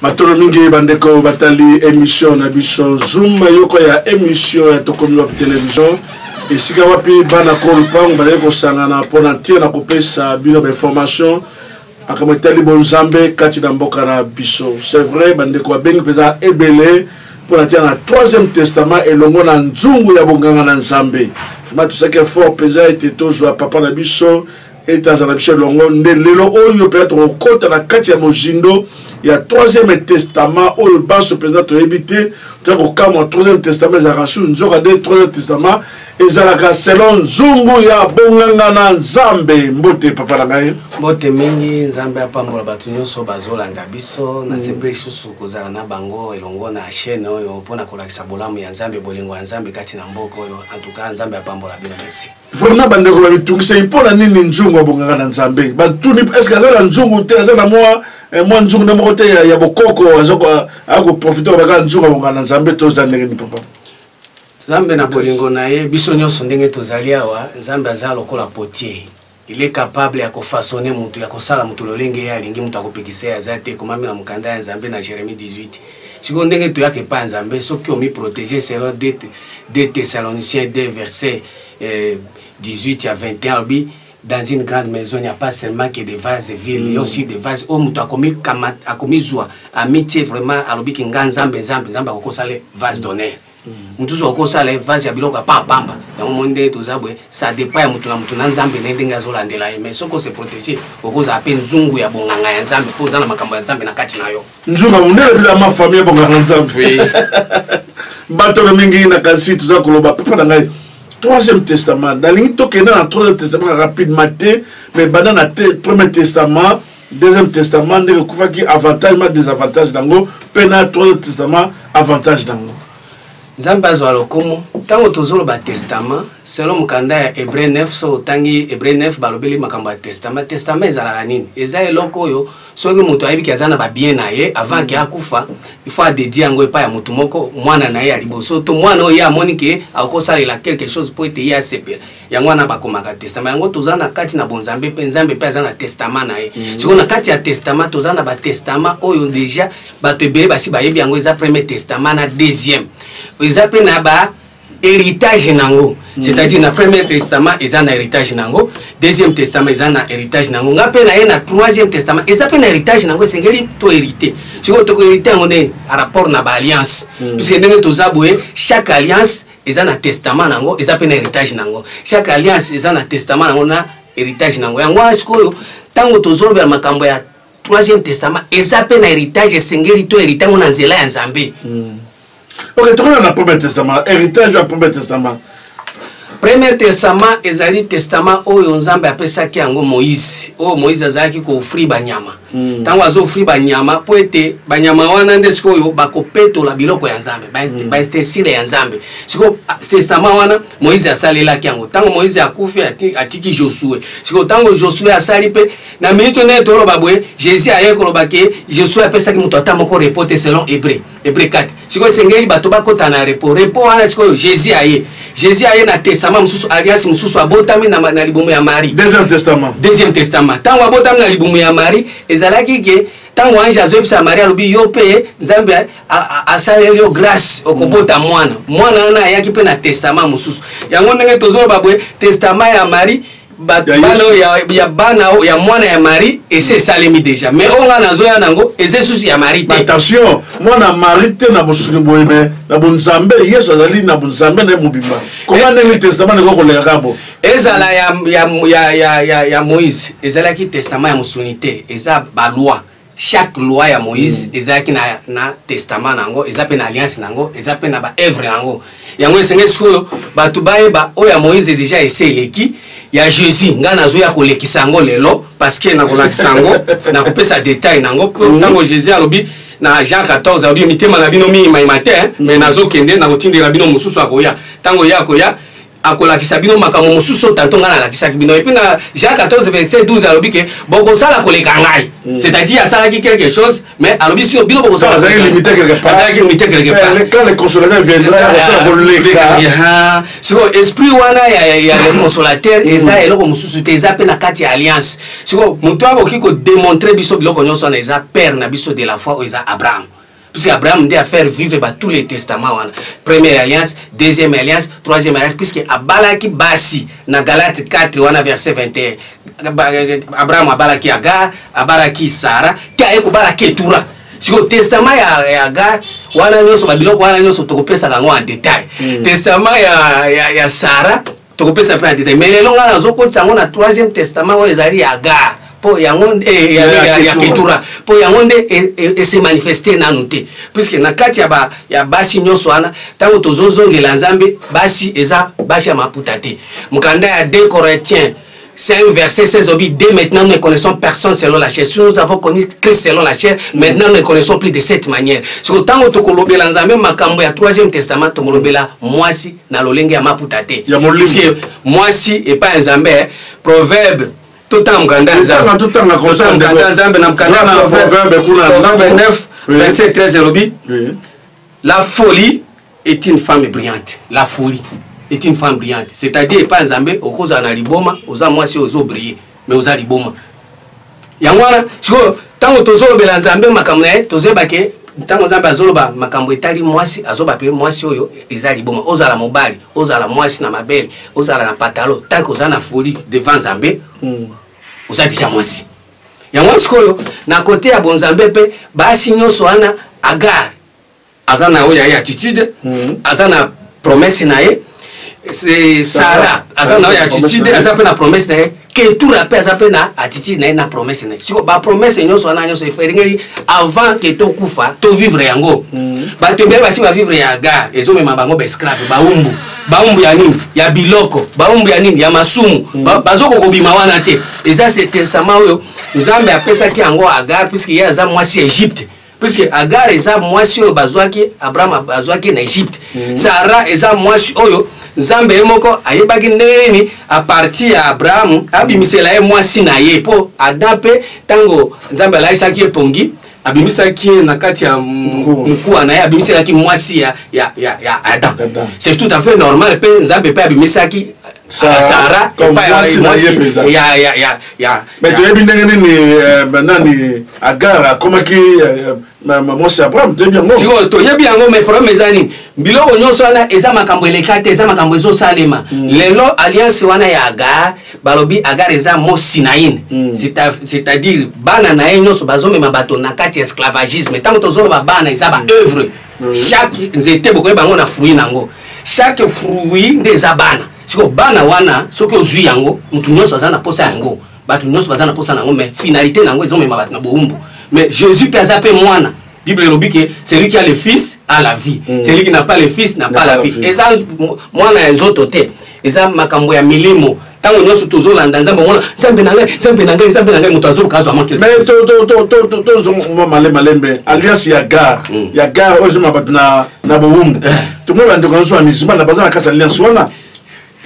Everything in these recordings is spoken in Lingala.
Matolo mingi bandeko batali émission na biso Zoom yoko ya émission ya tokomi wa télévision esika wapi bana kolpang ba yeko sangana pona tia na kopesa bino information akamotali bonzambe kati na mboka na biso. C'est vrai bandeko bengi peza ebele pona tia na 3e testament elongo na nzungu ya bonganga na nzambe. Fuma tout ça que fort peza était toujours papa na biso et tazana biso longo ndelelo oyo peut-être au côté na kati ya mojindo. Il y a 3e testament où le bas se présente éviter donc comme 3e testament ils arrachent une jour à 3e testament et ça selon zungu ya bonganga na nzambe mbote papa la ngai mbote mingi nzambe apambola batu nyonso bazolanda biso na sepeli susu kozala na bango elongo na chaîne oyo pona kolakisa bolamu ya nzambe bolingo ya nzambe kati na mboko oyo en tout cas nzambe apambola bino merci vraiment bandeko ba bitungisa ipona nini nzungu bonganga na nzambe batuni est-ce que azala nzungu te azala moi nzungu na mokote ya bokoko azoko ako profiter baka nzungu bonganga na nzambe to zanenge ni papa nzambe na bolingo na ye biso nyonso ndenge tozali awa nzambe azala lokola potier. Il est capable ya kofaçonner mutu ya kosala mutu lolenge ya lingi mutu akopekisa ya zate komami na mukanda ya nzambe na Jérémie 18 siko ndenge to yake pa nzambe soki omi protéger selon 2 Thessaloniciens 2 verset 18 à 21 dans une grande maison il n'y a pas seulement que des vases vides il y a aussi des vases au mutu akomi zwa amitié vraiment alobi ki nzambe akokosala vase d'honneur mutuzo okosala vase ya biloko pa pamba yango monde tozabwe ça dépend ya mutu na nzambe ndenge azolandela mais soko se protéger okoza ape nzungu ya bonganga ya nzambe poza na makambo ya nzambe na kati na yo nzunga munele bila ma famille bonganga ya nzambe mbato mingi na kasi tuza koloba papa na ngai 3e testament dalingi tokenda na 3e testament rapidement mais bana na 1er testament 2e testament ndenge kufaki avantage ma désavantage dango pena 3e testament avantage dango nzambe azwa lokomo tango tozolo ba testament selon mukanda ya Hébreu 9 so tangi Hébreu 9 balobeli makambo ya testament ezalaka nini eza eloko oyo soki mutu ayebiki azana ba bien na ye avant ki akufa il faut dédier yango epa ya mutu moko mwana na ye ya liboso to mwana oyo amoni ke akosalela quelque chose po ete ye asepela yango wana bakomaka testament yango tozana kati na bonzambe pe nzambe pe azana testament na ye siko na kati ya testament tozana ba testament oyo déjà bato ebele basi bayebi yango eza 1er testament na 2e eza pe na ba héritage nango c'est-à-dire na 1er testament eza na héritage nango 2e testament eza na héritage nango nga pe na ye na 3e testament eza pe na héritage nango sengeli to hériter siko to ko hériter ngone à rapport na ba alliance puisque ndenge tozaboye chaque alliance eza na testament nango eza pe na héritage nango chaque alliance eza na testament nango na héritage nango yango sikoyo tango tozolobela makambo ya 3e testament eza pe na héritage sengeli to hériter ngona nzela ya nzambe. Ok, tu connais le 1er testament, héritage du 1er testament. 1er testament ezali testament oyo nzambe apesaki yango Moïse. Oh Moïse azalaki ko offrir banyama. Tango azo offrir banyama po ete banyama wana nde sikoyo bakopetola biloko ya nzambe. Ba stesile ya nzambe. Siko testament wana Moïse asalelaki yango. Tango Moïse akufi atiki Josué. Siko tango Josué asali pe na minute ne tolo babwe Jésus aye ko lobake Josué apesaki muto atamoko reporter selon Hébreu 4. Siko sengeli bato bakota na report wana siko Jésus aye na testament mususu alias mususu abotami na libumu ya Marie. 2e testament. Tango abotami na libumu ya Marie ezalaki ke tango ange azobisa Marie alobi yo pe nzambe asaleli yo grâce okobota mwana wana ayaki pe na testament mususu. Yango ndenge tozoloba bwe testament ya Marie bana ya mwana ya Marie ese salemi déjà mais onga nazoya nango eze susu ya Marie te attention mwana Marie te na bosuki boyeme na bonzambe yeso azali na bonzambe na mobimba comment le testament ko koleka bo ezala ya Moïse ezalaki testament ya musunité eza ba loi chaque loi ya Moïse ezalaki na testament nango eza pe na alliance nango eza pe na ba œuvre nango yango esenge sikoyo batu bayeba oyo ya Moïse déjà eseleki ya Jésus nga nazoya kolekisa ngo lelo parce que na kolakisa ngo na kopesa détail nango tango Jésus alobi na Jean 14 alobi mitema na bino mi matin mais nazokende na kotindela bino mususu akoya tango ya koya akolakisa bino makambo mosusu tanto nga nalakisaki bino et puis na Jean 14 verset 12 alobi ke bokosala koleka ngai c'est-à-dire asalaki quelque chose mais alobi sino bino bokosala limité quelque part quand le consolateur viendra koleka siko esprit wana ya le consolateur eza eloko mosusu te eza pe na kati ya alliance siko moto akoki ko démontrer biso biloko nyonso wana eza père na biso de la foi o eza Abraham. Puisque Abraham dit à faire vivre tous les testaments. Première alliance, deuxième alliance, troisième alliance. Puisque Abalaki Basi, dans Galates 4, verset 21. Abraham Abalaki Agar, Abalaki Sarah, qui a Balaki Toura. Si le testament ya Agar, wana nyoso babiloko wana nyoso tokopesa kango en détail. Testament ya Sarah, tokopesa en détail. Mais les longs là, on a troisième testament où ils arrivent à Agar. Pour yangonde ya ketura pour yangonde et se manifester nanu te puisque na kati ya basi nyoso wana tango tozozongela nzambe basi eza basi ya maputa te mukanda ya 2 Corinthiens 5 verset 16 obi dès maintenant nous ne connaissons personne selon la chair. Si nous avons connu Christ selon la chair, maintenant nous ne connaissons plus de cette manière. Sur tango tokolobela nzambe makambo ya 3e testament tokolobela mwasi na lolenge ya maputa te puisque mwasi et pas nzambe proverbe tout temps Muganda Nzambe na Proverbe 9 verset 13 elobi la folie est une femme brillante. La folie est une femme brillante, c'est-à-dire pas Nzambe okoza na liboma oza mwasi ozo briller mais oza liboma yangwana siko tango tozolobela Nzambe makambo na tozebake tango Nzambe azoloba makambo etali mwasi azoba pe mwasi oyo eza liboma ozala mobali ozala mwasi na mabele ozala na patalo tango oza na folie devant Nzambe oza déjà mwasi ya mwasi koyo na côté ya bonzambe pe basi nyoso wana Agar azana oya ya attitude azana promesse na ye Sarah azana oya attitude azape na promesse na ye Ketura pe azape na attitude na ye na promesse na ye siko ba promesse nyoso wana nyoso eferingeli avant que to kufa to vivre yango ba to bele basi ba vivre ya Agar ezomema bango ba esclave baumbu ya nini ya biloko baumbu ya nini ya masumu bazoko kobima wana te eza ce testament oyo Nzambe apesaki yango Agar puisque ye aza mwasi Egypte puisque Agar eza mwasi oyo bazwaki Abraham bazwaki na Egypte Sarah eza mwasi oyo Nzambe emoko ayebaki ndenge nini a partir ya Abraham abimisela ye mwasi na ye po Adam pe tango Nzambe alaisaki epongi abimisaki na kati ya mkuu na ye abimisaki mwasi ya Adam. C'est tout à fait normal pe Nzambe pe abimisaki Sarah mwasi ya mais tu ebi ndenge nini nani Agar komaki mwasi Abraham te bien ngo siko to yebi yango mais problème ezani biloko nyonso wana eza makambo elekate eza makambo ezo salema lelo alliance wana ya Agar balobi Agar eza mo Sinaïn c'est-à-dire bana na ye nyonso bazomema bato na kati esclavagisme tango tozoloba bana eza ba œuvre chaque nzete bokoye bango na fruit nango chaque fruit nde eza bana siko bana wana soki ozwi yango mutu nyonso aza na posa yango bato nyonso baza na posa nango mais finalité nango ezomema bato na boumbu mais Jésus peut zaper moine. Bible lobi que celui qui a le fils a la vie. Celui qui n'a pas le fils n'a pas la vie. Et ça moine nzoto te. Et ça makambo ya milimo. Tango nyoso tozolanda Nzambe mona Nzambe nanga mutu azolo kazo amanke. Mais to malembe alliance ya Agar ozuma bato na boumbu. Tout le monde ando kanso amizima na bazana kasa alliance wana.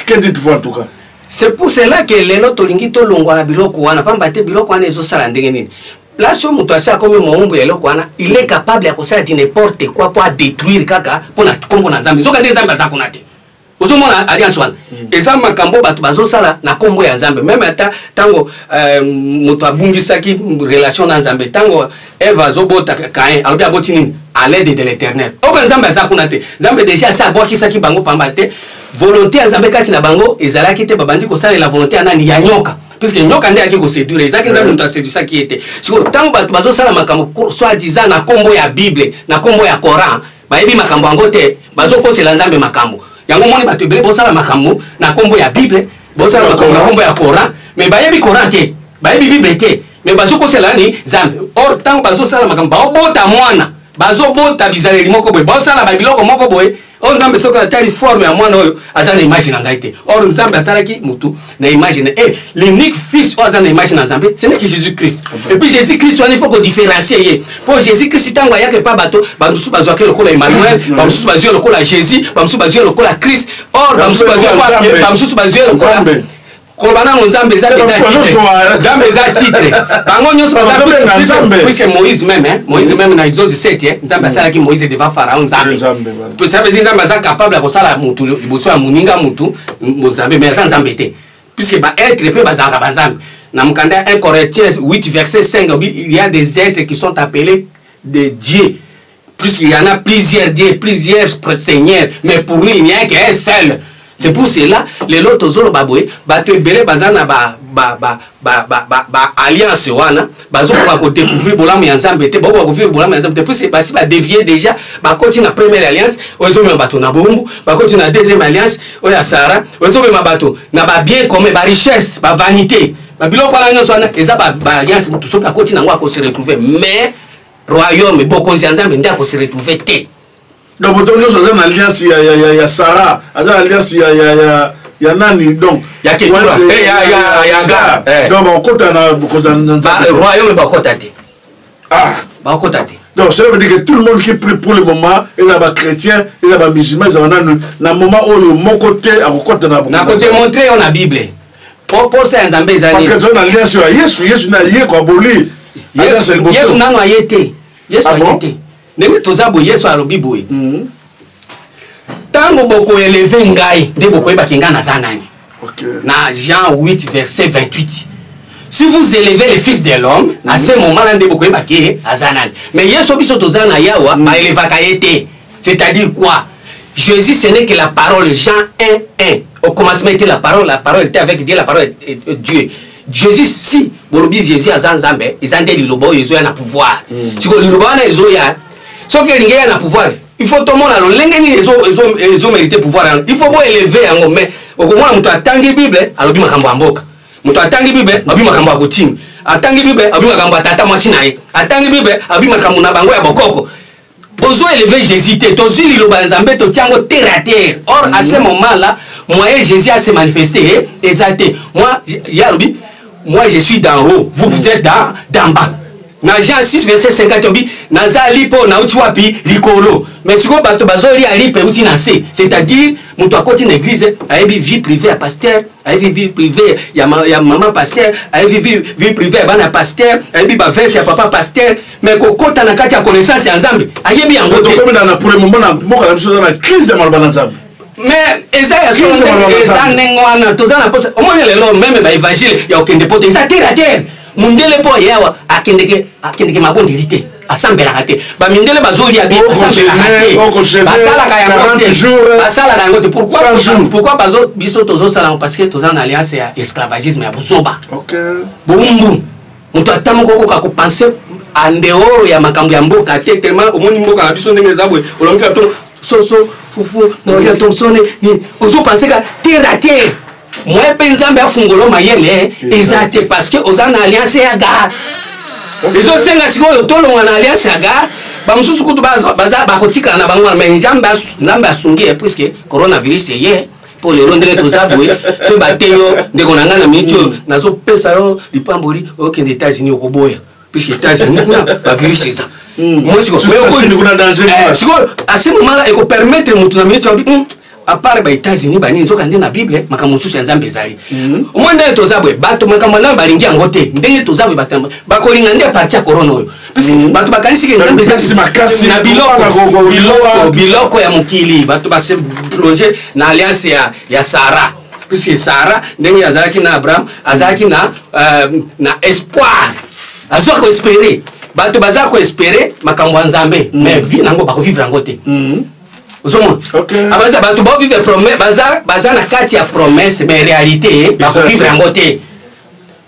Qu'est-ce que tu vois en tout cas? C'est pour cela que lelo tolingi to longwa na biloko wana pamba te biloko wana ezo sala ndenge nini. Place où Moutouassa comme Moumbu et Lokwana, il est capable de faire n'importe quoi pour détruire Kaka pour la Congo Nazambi. Zoka des Zambes à Konate. Ozomona Alliance One. Et ça, Makambo Batubazo Sala, na Congo et Nzambe. Même à Tango Moutouabungi Saki, relation dans Nzambe. Tango Eva Zobota Kain, Albia Botinin, à l'aide de l'éternel. Aucun Zambé à Konate. Zambé déjà ça, bois qui Saki Bango Pambate. Volonté à Nzambe Katina Bango, et Zala qui te Babandi Kosala et la volonté à Nani Yanyoka. Puisque nyoka ndiye akiko séduire ça qu'ils ont séduire ça qui était siko tango bazo sala makambo soit disant na kombo ya Bible na kombo ya Coran ba yebi makambo yango te bazo kosela Nzambe makambo yango moni bato ebele bo sala makambo na kombo ya Bible bo sala makambo na kombo ya Coran mais ba yebi Coran te ba yebi Bible te mais bazo kosela ni Nzambe or tango bazo sala makambo ba bota mwana bazo bota bizaleri moko boy ba sala ba biloko moko boy or nzambe soki atali forme ya mwana oyo aza na image na ngai te. Or nzambe azalaki mutu na image na l'unique fils oyo aza na image na nzambe ce n'est que Jésus-Christ. Et puis Jésus-Christ wana il faut qu'on différencie ye. Pour Jésus-Christ tango ayake pa bato bamusu bazwaki lokola Emmanuel, bamusu bazwi lokola Jésus, bamusu bazwi lokola Christ. Or bamusu bazwi lokola Kolobana Nzambe za titre. Nzambe za titre. Bango nyonso Nzambe puisque Moïse même na Exode 7 Nzambe asalaki Moïse devant Pharaon Nzambe. Puis ça veut dire Nzambe za capable ko sala mutu liboso ya muninga mutu Nzambe mais sans Nzambe te. Puisque ba être peu bazanga banzambe. Na mukanda 1 Corinthiens 8 verset 5 il y a des êtres qui sont appelés des dieux. Puisqu'il y en a plusieurs dieux, plusieurs seigneurs, mais pour lui il n'y a qu'un seul. C'est pour cela les lots zolo baboué bato belé bazana alliance wana bazo ko découvrir bolamu ya Nzambe te bako découvrir bolamu ya Nzambe te puis basi ba dévier déjà ba continue la première alliance ozo me bato na bombu ba continue la deuxième alliance oya Sarah ozo me bato na ba bien comme ba richesse ba vanité ba biloko la nyonso wana eza ba alliance mutu soka continue ngwa ko se retrouver mais royaume bokonzi ya Nzambe ndia ko se retrouver te. Donc, vous avez une alliance, il y a Sarah, il y a alliance, il y a Nani, donc. Il y a Ketura, il y a Agar. Donc, on compte le royaume est bakotate. Ah, bakotate. Donc, ça veut dire que tout le monde qui prie pour le moment, il y a des chrétiens, il y a des musulmans, il y a un moment où mon côté, à côté, na côté montré, on a Bible. Pour ça, Nzambe ezali. Parce que tu as une alliance, Yesu n'a lié quoi, Boli. Yesu n'a pas été. Yesu a été. Nenge tozabo Yesu alobi boye. Tango boko élevé ngai nde boko yeba kinga na zanani. OK. Na Jean 8 verset 28. Si vous élevez les fils de l'homme, à ce moment-là nde boko yeba ki azanani. Mais Yesu biso tozana yawa ba élevaka yete. C'est-à-dire quoi? Jésus ce n'est que la parole. Jean 1:1. Au commencement était la parole était avec Dieu, la parole est Dieu. Jésus si bolobi Jésus azanzambe, izande lilobo yezo ya na pouvoir. Siko lilobo na yezo ya ce qui est na pouvoir, il faut tout le monde ils ont mérité pouvoir. Il faut élever en mais au moins on tangi Bible alobi makambo amboka. Muto atangi Bible abi makambo akotim. Atangi Bible abi makambo tata masinaye. Atangi Bible abi makambo na bango ya bokoko. Bozo élever Jésus te tozi liloba Nzambe to tiango terre à terre. Or à ce moment-là, moi Jésus a se manifesté exalté. Moi yalobi moi je suis d'en haut, vous êtes d'en bas. Na Jean 6 verset 50 obi naza lipo na uti wapi likolo mais siko bato bazoli alipe uti na se c'est-à-dire mutu akoti na église ayebi vie privée ya pasteur ayebi vie privée ya maman pasteur ayebi vie privée ya bana pasteur ayebi ba veste ya papa pasteur mais kokota na kati ya connaissance ya Nzambe ayebi yango te comme dans pour le moment na moka na biso na crise ya malba na Nzambe. Mais eza nengwana tozana posa au moins lelo même ba évangile ya okende pote eza terre à terre. Mundele po yawa akendeke mabondirite asambela kate ba mindele bazoli ya bien asambela kate basala ka yango te pourquoi bazo biso tozo sala parce que toza na alliance ya esclavagisme ya buzoba. OK bumbu muto atamo koko ka ko penser en dehors ya makambo ya mboka te tellement omoni mboka na biso ndenge zabwe olongi to soso fufu na ya tomsone ni ozo penser ka terre à terre. Moi Nzambe afungolo mayele ezate parce que ozana alliance ya ga. Les autres senga siko tolo na alliance ya ga ba mususu kutu baza bakotika na bango mais Nzambe asungi puisque coronavirus ye pour le rondele tozabwe so bateyo ndeko nanga na mitio nazo pesa yo lipamboli okende États-Unis okoboya puisque États-Unis kuna ba virus ça. Moi siko kuna danger. Siko à ce moment-là il peut permettre mutu na mitio à part les États-Unis bani nzoka ndena Bible makambo susu ya Nzambe ezali omwenda tozabwe bato makambo na balingi yango te ndenge tozabwe batamba bakolinga nde parti ya corona oyo pisi bato bakanisi ke Nzambe ezali makasi na biloko ya mukili bato base plonger na alliance ya Sarah puisque Sarah ndenge azalaki na Abraham azalaki na espoir azwa ko espérer bato bazako ko espérer makambo ya Nzambe mais vie nango bako vivre yango te. OK. Abaza bato ba vivre promesse baza na kati ya promesse mais réalité ba vivre en côté.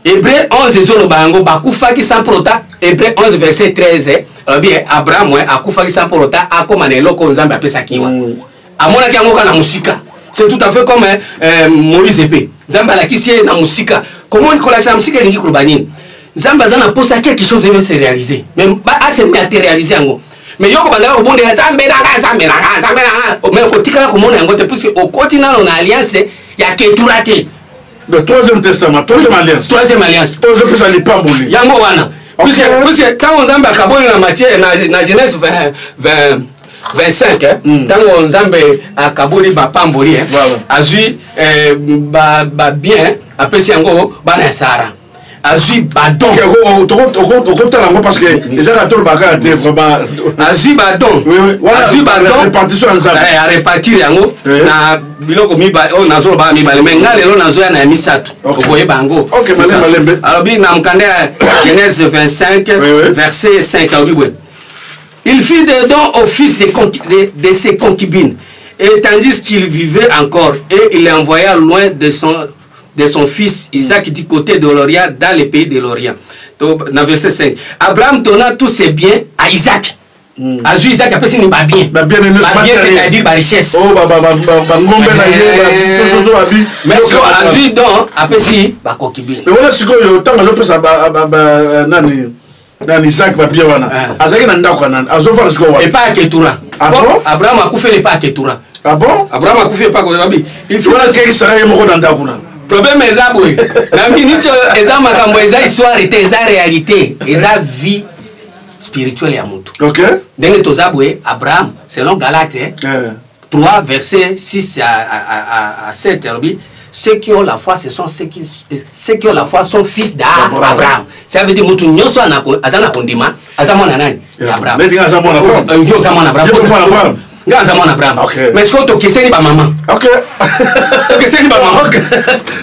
Hébreu 11 zolo bango ba kufaki sans prota Hébreu 11 verset 13 bien Abraham akufaki sans prota akoma na eloko Nzambe apesa kiwa. Amona ki angoka na musika. C'est tout à fait comme Moïse épée. Nzambe alakisi na musika. Comment il collage na musika lingi kulubani. Nzambe azana posa quelque chose veut se réaliser. Même ba se matérialiser ngo. mais yoko bandaka kobondela zambe nanga mais okotikala komona yango te puisque okoti nano na alliance ya ketura te. Le troisième testament, troisième alliance. Troisième alliance. Troisième ça n'est pas boulé. Yango wana. Puisque quand on zamba kaboli na Matthieu na Genèse 25 tant Nzambe akaboli ba pamboli azui ba bien apesi yango bana Sara azui badon parce que les acteurs baka te vraiment azui badon répartition Nzambe a répartir yango na biloko miba o nazolo ba miba mais ngalelo nazoya na misato okoye bango malembe alors bi na mkanda Genèse 25 verset 5 alibwe. Il fit des dons au fils de ses concubines, et tandis qu'il vivait encore, et il l'envoya loin de son fils Isaac du côté de l'Orient, dans le pays de l'Orient. Donc, dans verset 5, Abraham donna tous ses biens à Isaac. Azu Isaac a passé une bien. Bien, c'est-à-dire la richesse. Mais Azu don a passé la concubine. Mais voilà ce que je nani Isaac ba bien wana azaki na ndako nani azofa siko wana et pas ketura Abraham a coufé pas ketura Abraham a coufé pas babi il faut la tirer ça yemo ko ndako na problème eza boy na minute eza makambo eza histoire et eza réalité eza vie spirituelle ya mutu OK ndenge tozabwe Abraham selon Galates 3 verset 6 à 7 herbi. Ceux qui ont la foi, ce sont ceux qui ont la foi sont fils d'Abraham. Ça veut dire que nous sommes Azana Kondima, Azamona Nani, Abraham. Mais est-ce que tu sais pas maman? Ok. Tu sais pas maman?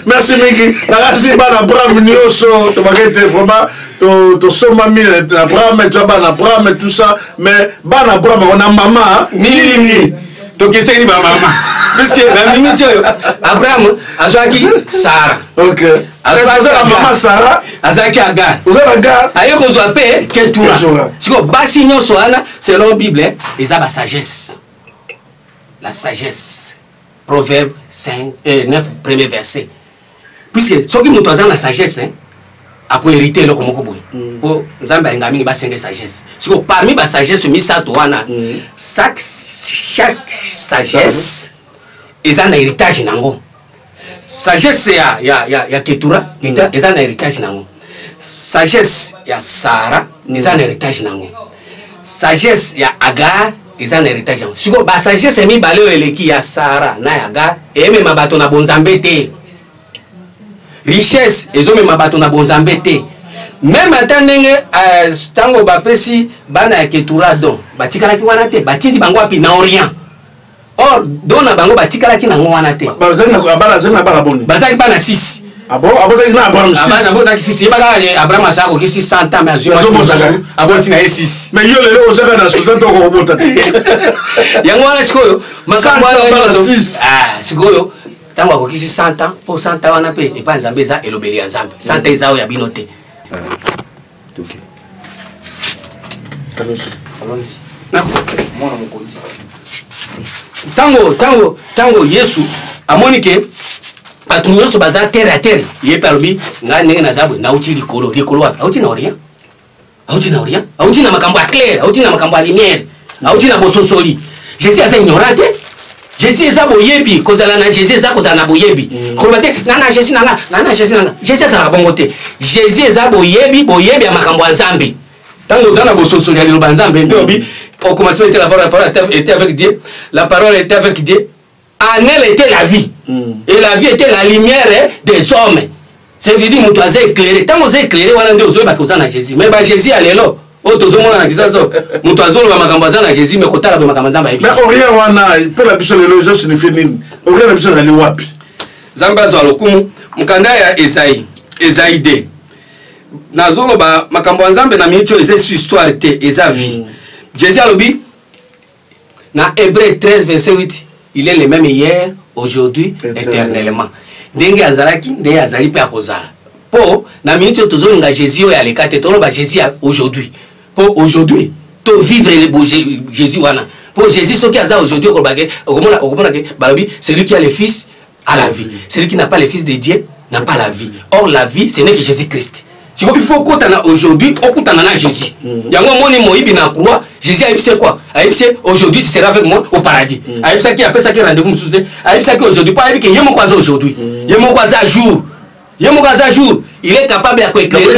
Merci Miki. Merci pas Abraham Nioso, tu vas être vraiment tu sommes mis Abraham, tu vas Abraham tout ça, mais ban Abraham on a maman. Mini. Tu sais pas maman. Parce que la minute Abraham azaki Sarah. OK. Azaki la maman Sarah, azaki Agar. Agar. Ayeko zoape ketura. Siko basi nyonso wana selon Bible eza ba sagesse. La sagesse. Proverbe 9 premier verset. Puisque soki muto azana la sagesse après hériter le komoko boy. Po Nzambe alinga mingi ba senge sagesse. Siko parmi ba sagesse misato wana chaque sagesse ils ont un héritage nango. Sagesse ya ketura ils ont un héritage nango. Sagesse ya Sarah ils ont un héritage nango. Sagesse ya Agar ils ont un héritage nango. Siko ba sagesse mi baleo eleki ya Sarah na Agar et même mabato na bonzambe te. Richesse ils ont même mabato na bonzambe te. Même attendenge tango bapesi bana ya ketura don batikala ki wana te batindi bango api na Orient. Or dona bango batikala ki nango wana te bazali na bana boni bazali bana 6 abotaki na Abraham 6 abotaki 6 yebaka Abraham asako ki 600 ans mais azuma aboti na 6 mais yo lelo ozaka na 60 ans ko bota te yango wana sikoyo makambo wana sikoyo tango akokisi 100 ans po 100 ans wana pe epa Nzambe eza elobeli ya Nzambe 100 ans eza ya bino te OK mwana mokonzi tango Yesu amoni ke bato nyonso baza terre à terre ye parbi nga ndenge nazabwe nauti likolo wapi auti na Orient auti na makambo ya clair auti na makambo ya lumière auti na bososoli Jésus aza ignorant te Jésus eza boyebi kozala na Jésus eza kozala na boyebi koloba te nana Jésus nanga Jésus azala bongo te Jésus eza boyebi ya makambo ya Nzambe tango oza na bososoli ya liloba Nzambe nde obi au commencement était la parole était avec Dieu, la parole était avec Dieu, en elle était la vie, et la vie était la lumière des hommes. C'est veut dire que nous sommes éclairés. Tant que nous sommes éclairés, nous sommes Jésus. Mais Jésus est là. Oh, tout le monde a dit ça. Nous sommes Jésus, mais quand on a mais Orient wana, peut la biso le jeu signifie nini? Orient la biso na liwapi. Zamba zo lokumu, mukanda ya Esaïe 2. Nazolo ba makambo Nzambe na micho eza histoire te, eza vie. Jésus a dit, dans Hébreux 13, verset 8, il est le même hier, aujourd'hui, éternellement. Dengue azalaki, dengue azali pe akozala. Po, na minute toujours nga Jésus ya le kate, tolo ba Jésus aujourd'hui. Po aujourd'hui, to vivre le beau Jésus wana. Po Jésus ce qui a aujourd'hui okomona ke balobi, celui qui a le fils a la vie. Celui qui n'a pas le fils de Dieu n'a pas la vie. Or la vie, ce n'est que Jésus Christ. Si il faut qu'on aujourd'hui, on na Jésus. Yango moni moyibi na croix, Jésus a dit c'est quoi? Aujourd'hui tu seras avec moi au paradis. A dit ça qui appelle ça qui rendez-vous me soutenir. A dit ça qui aujourd'hui pas dit que yemo quoi aujourd'hui. Yemo quoi ça jour. Yemo quoi ça jour. Il est capable de éclairer.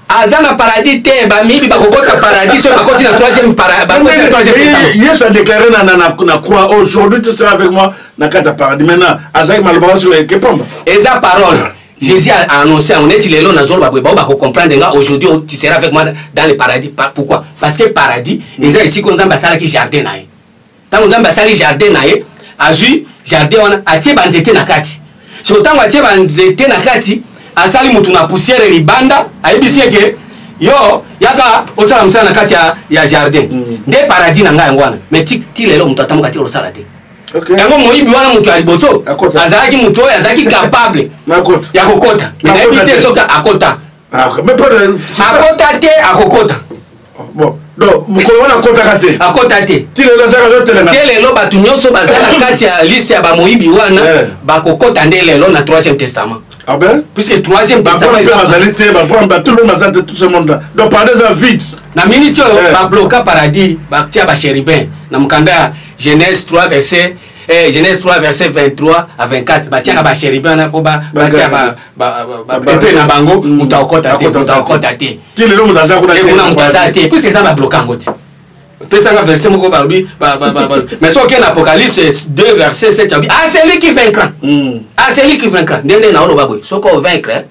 Azana paradis te ba mibi ba kokota paradis so ba continue troisième paradis. Yesu a déclaré na quoi aujourd'hui tu seras avec moi na kata paradis. Maintenant Azaki malobara sur que pomba. Eza parole. Jésus a annoncé on est les lots na zolo ba comprendre nga aujourd'hui tu seras avec moi dans le paradis. Pourquoi? Parce que paradis eza ici qu'on zamba sala ki jardin nae. Tant zamba sala jardin nae azui jardin wana atie banzete na kati. So tango atie banzete na kati asali mutu na poussière libanda ayebisie ke yo yaka osala musala na kati ya jardin nde paradis na ngai ngwana mais ti lelo mutu atamuka ti osala te yango moyibi wana mutu aliboso azalaki mutu oyo azalaki capable ya kokota mais nayebi te soki akota te akokota bon donc mukolo wana akota te ti lelo azalaka zotelenga te lelo bato nyonso baza na kati ya liste ya bamoyibi wana bakokota nde lelo na 3e testament. Ah ben? Puisque le 3e testament tout le monde a tout ce monde-là. Donc paradis est vide. Na minute ba bloquer paradis, ba tia ba chérubin. Na mukanda Genèse 3 verset 23 à 24. Ba tia ba chérubin na po ba tia ba na bango mutaokota te. Ti le nom d'aza kuna te. Puisque ça va bloquer ngoti. Pesa verset moko babi mais ce qui est en Apocalypse 2 verset 7 ah c'est lui qui vaincra. Ah c'est lui qui vaincra. Ndende na olo babwe. Soko o vaincre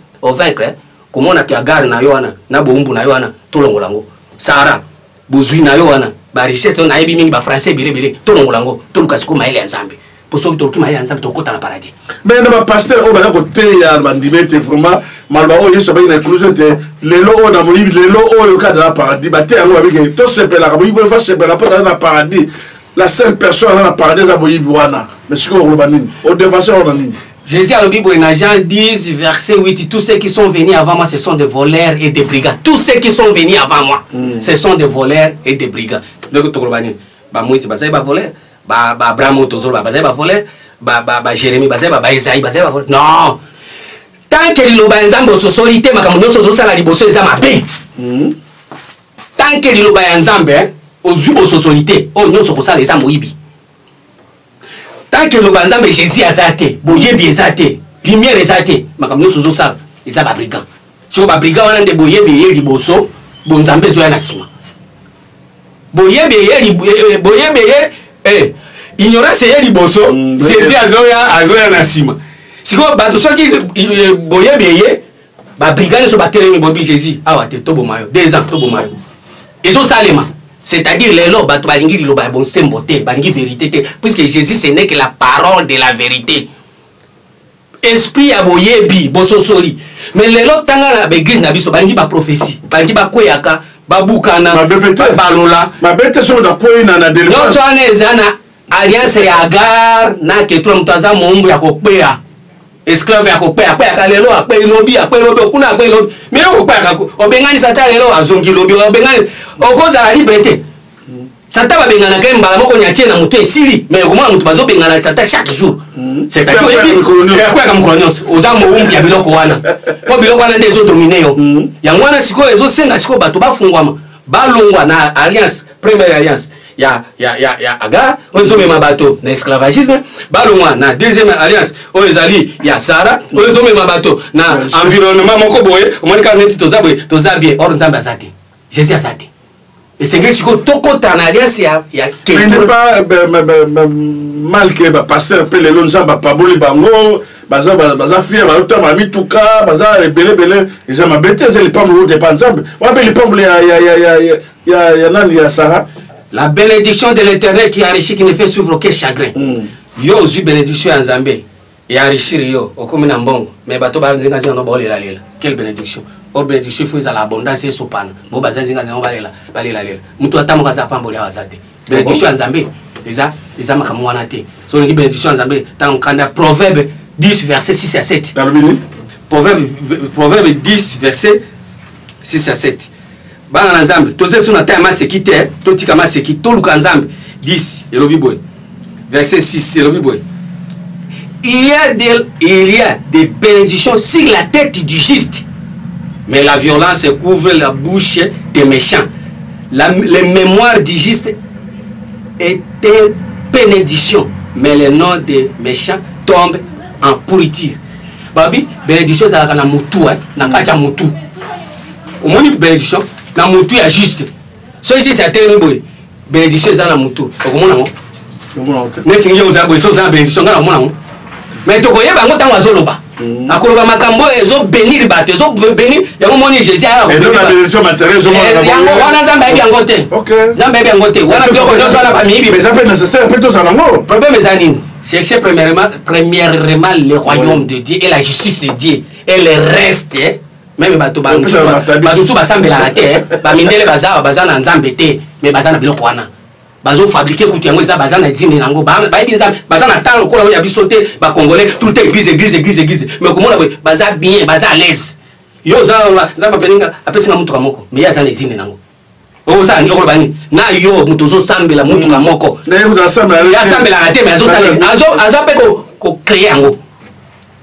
comment na kiagari na yoana na bombu na yoana tolongolango. Sara buzui na yoana ba richesse na yebi mingi ba français bele tolongolango toluka siko maile ya Nzambe. Pour ceux qui tolki maile ya Nzambe tokota na paradis. Mais na pasteur o ba ko te ya bandimete vraiment malba o yeso ba ina inclusion te lelo o na moyibi lelo o yo ka dans paradis ba te yango babike to sepela ka moyibi fa sepela pa dans paradis la seule personne dans paradis za moyibi wana mais siko ko ba nini o devasser on nini. Jésus à la Bible dans Jean 10 verset 8 tous ceux qui sont venus avant moi ce sont des voleurs et des brigands. Tous ceux qui sont venus avant moi ce sont des voleurs et des brigands. Donc to ko ba nini ba Moïse ba ba voleur ba Abraham tozolo ba voleur ba Jérémie ba Isaïe ba voleur. Non. Tant que liloba nzambe sosoli te makambo nyonso zosala liboso eza mabe. Tant que liloba nzambe ozu sosoli te o nyonso kosala eza moyibi. Tant que liloba nzambe Jésus azate boyebi ezate lumière ezate makambo nyonso zosala eza ba brigand. So ba brigand wana nde boyebi ye liboso bo nzambe zoya na sima. Boyebi ye ignorance ye liboso Jésus azoya na sima. Siko bato soki boyebeye ba brigade so batelemi bobi Jésus awa te to bomayo 2 ans to bomayo ezo salema c'est-à-dire lelo bato balingi liloba bon sembote balingi vérité te puisque Jésus ce n'est que la parole de la vérité esprit ya boyebi bososoli mais lelo tanga na l'église na biso balingi ba prophétie balingi ba koyaka babukana balola mabete so da koyina na délivrance no so na ezana alliance ya Agar na ketro mutaza mombu ya kokpea esclave ya kopea kwa lelo akpe lobi kuna akpe lobi mais okopea obengani sata lelo azongi lobi obengani okoza liberté sata ba bengana ka mbala moko nyatie na mutu esili mais comment mutu bazo bengana sata chaque jour c'est à dire kwa comme colonios oza mombu ya biloko wana po biloko wana ndezo dominer yo yango wana siko ezo senga siko bato bafungwama balongwa na alliance première alliance ya Agar ozo mema bato na esclavagisme balongwa na deuxième alliance ozali ya Sara ozo mema bato na environnement moko boye omonika neti toza bien or nzambe azate Jésus azate et c'est que siko tokota na alliance ya il n'est pas mal que ba pasteur pe lelo nzamba paboli bango baza fier ba auto ba mituka baza belé ils ont bêté c'est les pambo de panzambe on appelle les pambo ya nani ya Sara. La bénédiction de l'Éternel qui enrichit, qui ne fait suivre aucun chagrin. Yo aussi bénédiction en Zambé et enrichir yo au comme mbongo mais bato ba nzinga no ba lela. Quelle bénédiction? O bénédiction faut à l'abondance et sopana. Bo ba nzinga no ba lela. Mutu atamu ka zapambo ya wazate. Bénédiction en Zambé eza makamu wana te. So ni bénédiction en Zambé tant kanda Proverbe 10 verset 6 à 7. Proverbe 10 verset 6 à 7. Bana nzambe toze suna ta maseki te to tika maseki to luka nzambe 10 elobi boy verset 6 elobi boy il y a des bénédictions sur la tête du juste mais la violence couvre la bouche des méchants. les mémoires du juste étaient bénédiction, mais les noms des méchants tombent en pourriture. Babi, bénédiction, ça va na mutu, na kacha mutu. Au moins, bénédiction, na mutu est juste. So ici, c'est un terme boy. Bénédiction, ça na mutu. Au moins, non. Mais tu as une bénédiction, na mutu. Mais tu connais pas, tu as un zoloba. Akoloba makambo ezo bénir bato ezo bénir yango moni Jésus ala et donc la bénédiction matérielle je yango wana nzambe abi yango te nzambe abi yango te wana biloko nyonso wana bamiyibi mais ça peut nécessaire peut tozala yango problème eza nini chercher premièrement le royaume de Dieu et la justice de Dieu et le reste même bato basusu basambelaka te bamindele baza na nzambe te mais baza na biloko wana bazo fabriquer kutu yango eza baza na dîme nango bayebi nzambe baza na temps lokola oyo ya biso te bacongolais tout le temps église mais komona boye baza bien baza à l'aise yo nzambe apelinga apesinga mutuka moko mais ye aza na dîme nango oza lokola bani na yo mutu ozosambela mutuka moko asambelaka te mais azo mpe kocréer yango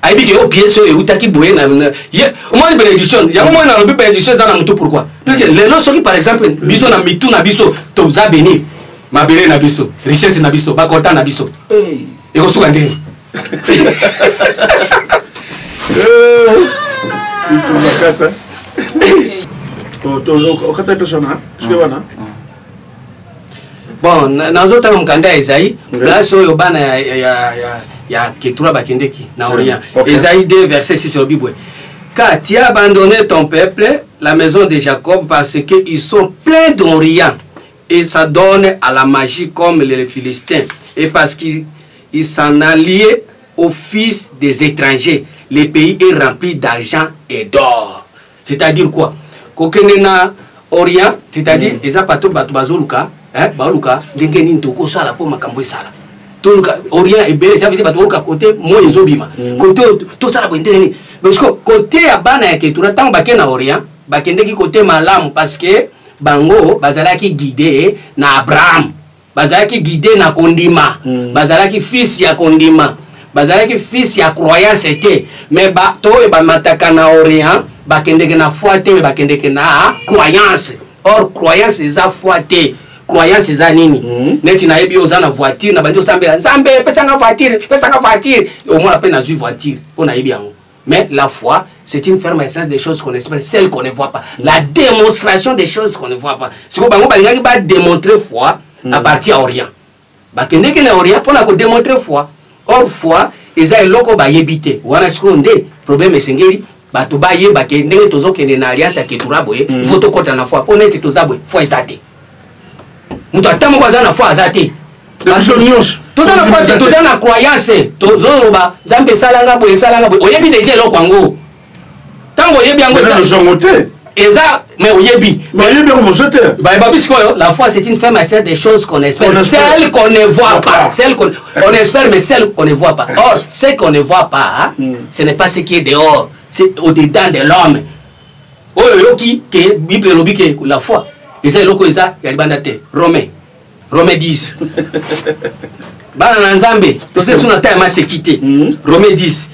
ayebi ke yo piese oyo eutaki boye omoni bénédiction yango moi nalobi bénédiction eza na mutu pourquoi puisque lelo soki par exemple biso na mitu na biso toza béni mabele na biso richesse na biso bakota na biso ekosuka ndenge bon nazotanga mokanda ya Esaïe place oyo bana ya ketura bakendeki na orient Esaïe 2 verset 6 au Bible car tu as abandonné ton peuple la maison de Jacob parce qu'ils sont pleins d'Orient et ça donne à la magie comme les Philistins. Et parce qu'ils s'en alliaient aux fils des étrangers, le pays est rempli d'argent et d'or. C'est-à-dire quoi? Kokenena Orient, c'est-à-dire, ils ont pas tout bazoluka, baluka, dengenin toko sala pour makambo sala. Toluka Orient et belé, ça veut dire baluka côté moi ezobima. Côté tout ça la bonne tenir. Parce que côté abana ya ketura tant bakena Orient, bakendeki côté malam parce que bango bazalaki guidé na Abraham bazalaki guidé na kondima bazalaki fils ya kondima bazalaki fils ya croyance te mais ba to e ba mataka na Orient bakendeke na foi te bakendeke na croyance or croyance eza foi te croyance eza nini neti na yebi oza na voiture na bandi osambela nzambe pesanga voiture au moins après na voiture on a yebi yango. Mais la foi, c'est une ferme essence des choses qu'on espère, celles qu'on ne voit pas. La démonstration des choses qu'on ne voit pas. Si vous va démontrer foi à partir d'Orient. Parce que Orient, pour démontrer foi. Or, foi, ils ont loko ba yebite. Wana seconde, problème est singeli. Ba to ba yeba ke ndenge tozo kende na alliance ya ketura boye. Il faut to kota na foi. Pour neti toza boye, foi ezate. Mutu atamo kwa za na foi azate. Tout ça na croyance tozoloba nzambe salanga boye oyebi déjà eloko yango tango oyebi yango eza mais oyebi la foi c'est une ferme essence des choses qu'on espère celles qu'on ne voit pas celles qu'on espère mais celles qu'on ne voit pas or ce qu'on ne voit pas ce n'est pas ce qui est dehors c'est au-dedans de l'homme oyo yoki ke Bible lobi ke la foi eza eloko eza ya libanda te Romains 10 bana na nzambe tose suna ta ma sekite Romains 10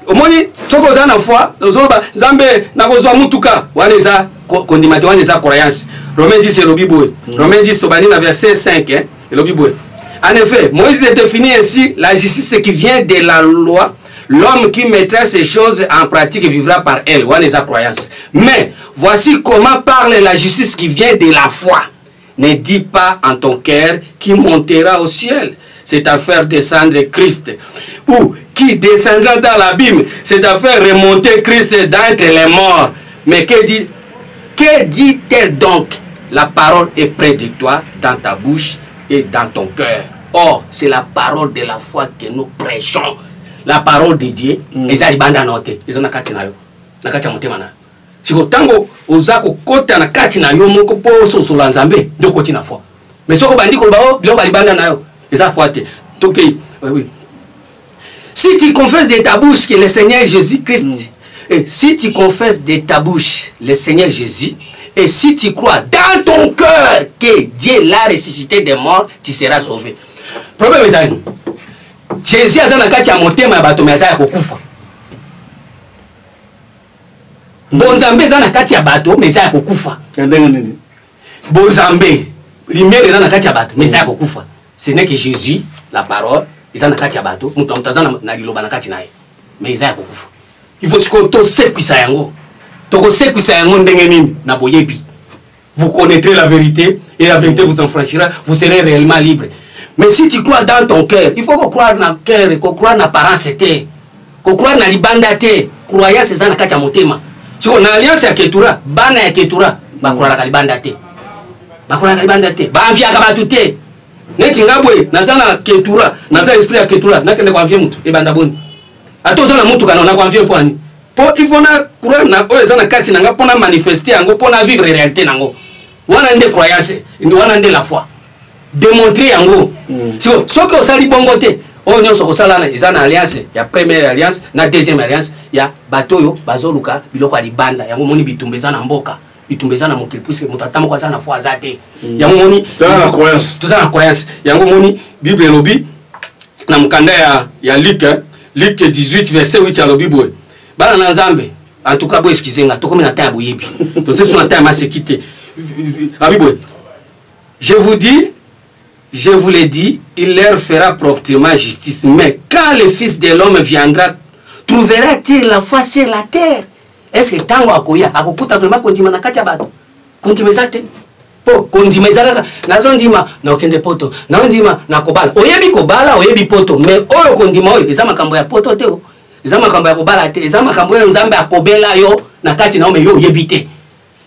omoni toko za na foi ozoloba nzambe na kozwa mutuka wana eza kondimate wana eza croyance Romains 10 elobi boye Romains 10 to bani na verset 5 elobi boye en effet Moïse définit ainsi la justice qui vient de la loi. L'homme qui mettra ces choses en pratique vivra par elle wana eza croyance. Mais voici comment parle la justice qui vient de la foi. Ne dis pas en ton cœur qui montera au ciel, c'est à faire descendre Christ. Ou qui descendra dans l'abîme, c'est à faire remonter Christ d'entre les morts. Mais que dit-elle donc? La parole est près de toi, dans ta bouche et dans ton cœur. Or, c'est la parole de la foi que nous prêchons. La parole de Dieu, ils arrivent à noter. Ils ont la carte na yo. La carte na siko tango ozako kota na kati na yo moko po sosola nzambe ndo koti na foi mais soko bandi ko bao bilo balibanda na yo eza foi te toke oui si tu confesses de ta bouche que le Seigneur Jésus-Christ et si tu confesses de ta bouche le Seigneur Jésus et si tu crois dans ton cœur que Dieu l'a ressuscité des morts tu seras sauvé. Problème est nous Jésus azana kati ya motema ya bato mais azaya kokufa. Bonzambe za na kati ya bato mais za kokufa. bozambe lumière eza na kati ya bato mais ça kokufa ce n'est que Jésus la parole eza na kati ya bato mutu aza na liloba na kati naye mais eza kokufa il faut siko to sekwisa yango to ko sekwisa yango ndenge nini na boyebi vous connaîtrez la vérité et la vérité vous enfranchira vous serez réellement libre mais si tu crois dans ton cœur il faut croire dans cœur croire na apparence te croire na libanda te croyance eza na kati ya motema siko na alliance ya ketura bana ya ketura bakola ka libanda te bakola ka libanda te baamvia ka batu te neti ngabwe nazana ketura nazana esprit ya ketura nakende kwa mvia mutu ebanda boni atozo na mutu kana na kwa mvia poni po il faut na croire na o eza na kati na nga pona manifester yango pona vivre réalité nango wana nde croyance ndi wana nde la foi démontrer yango siko soki osali bongo te o nyonso kosalana eza na alliance ya première alliance na deuxième alliance ya batoyo bazoluka biloko ya libanda yango moni bitumbeza na mboka bitumbeza na mokili puisque moto atamoko aza na foi aza te yango moni toza na croyance yango moni bible elobi na mokanda ya Luc 18 verset 8 alobi boye bana na nzambe en tout cas bo excusenga tokomi na temps ya boyebi tozeso na temps ya masekite abi boye je vous l'ai dit, il leur fera promptement justice. Mais quand le Fils de l'homme viendra, trouvera-t-il la foi sur la terre? Est-ce que tango akoya akokuta vraiment kondima na kati ya bato? Kondima ezate? Po kondima ezalaka nazondima na okende poto, nazondima na kobala. Oyebi kobala, oyebi poto, mais oyo kondima oyo eza makambo ya poto te. Eza makambo ya kobala te, eza makambo ya nzambe akobela yo na kati na yo oyebi te.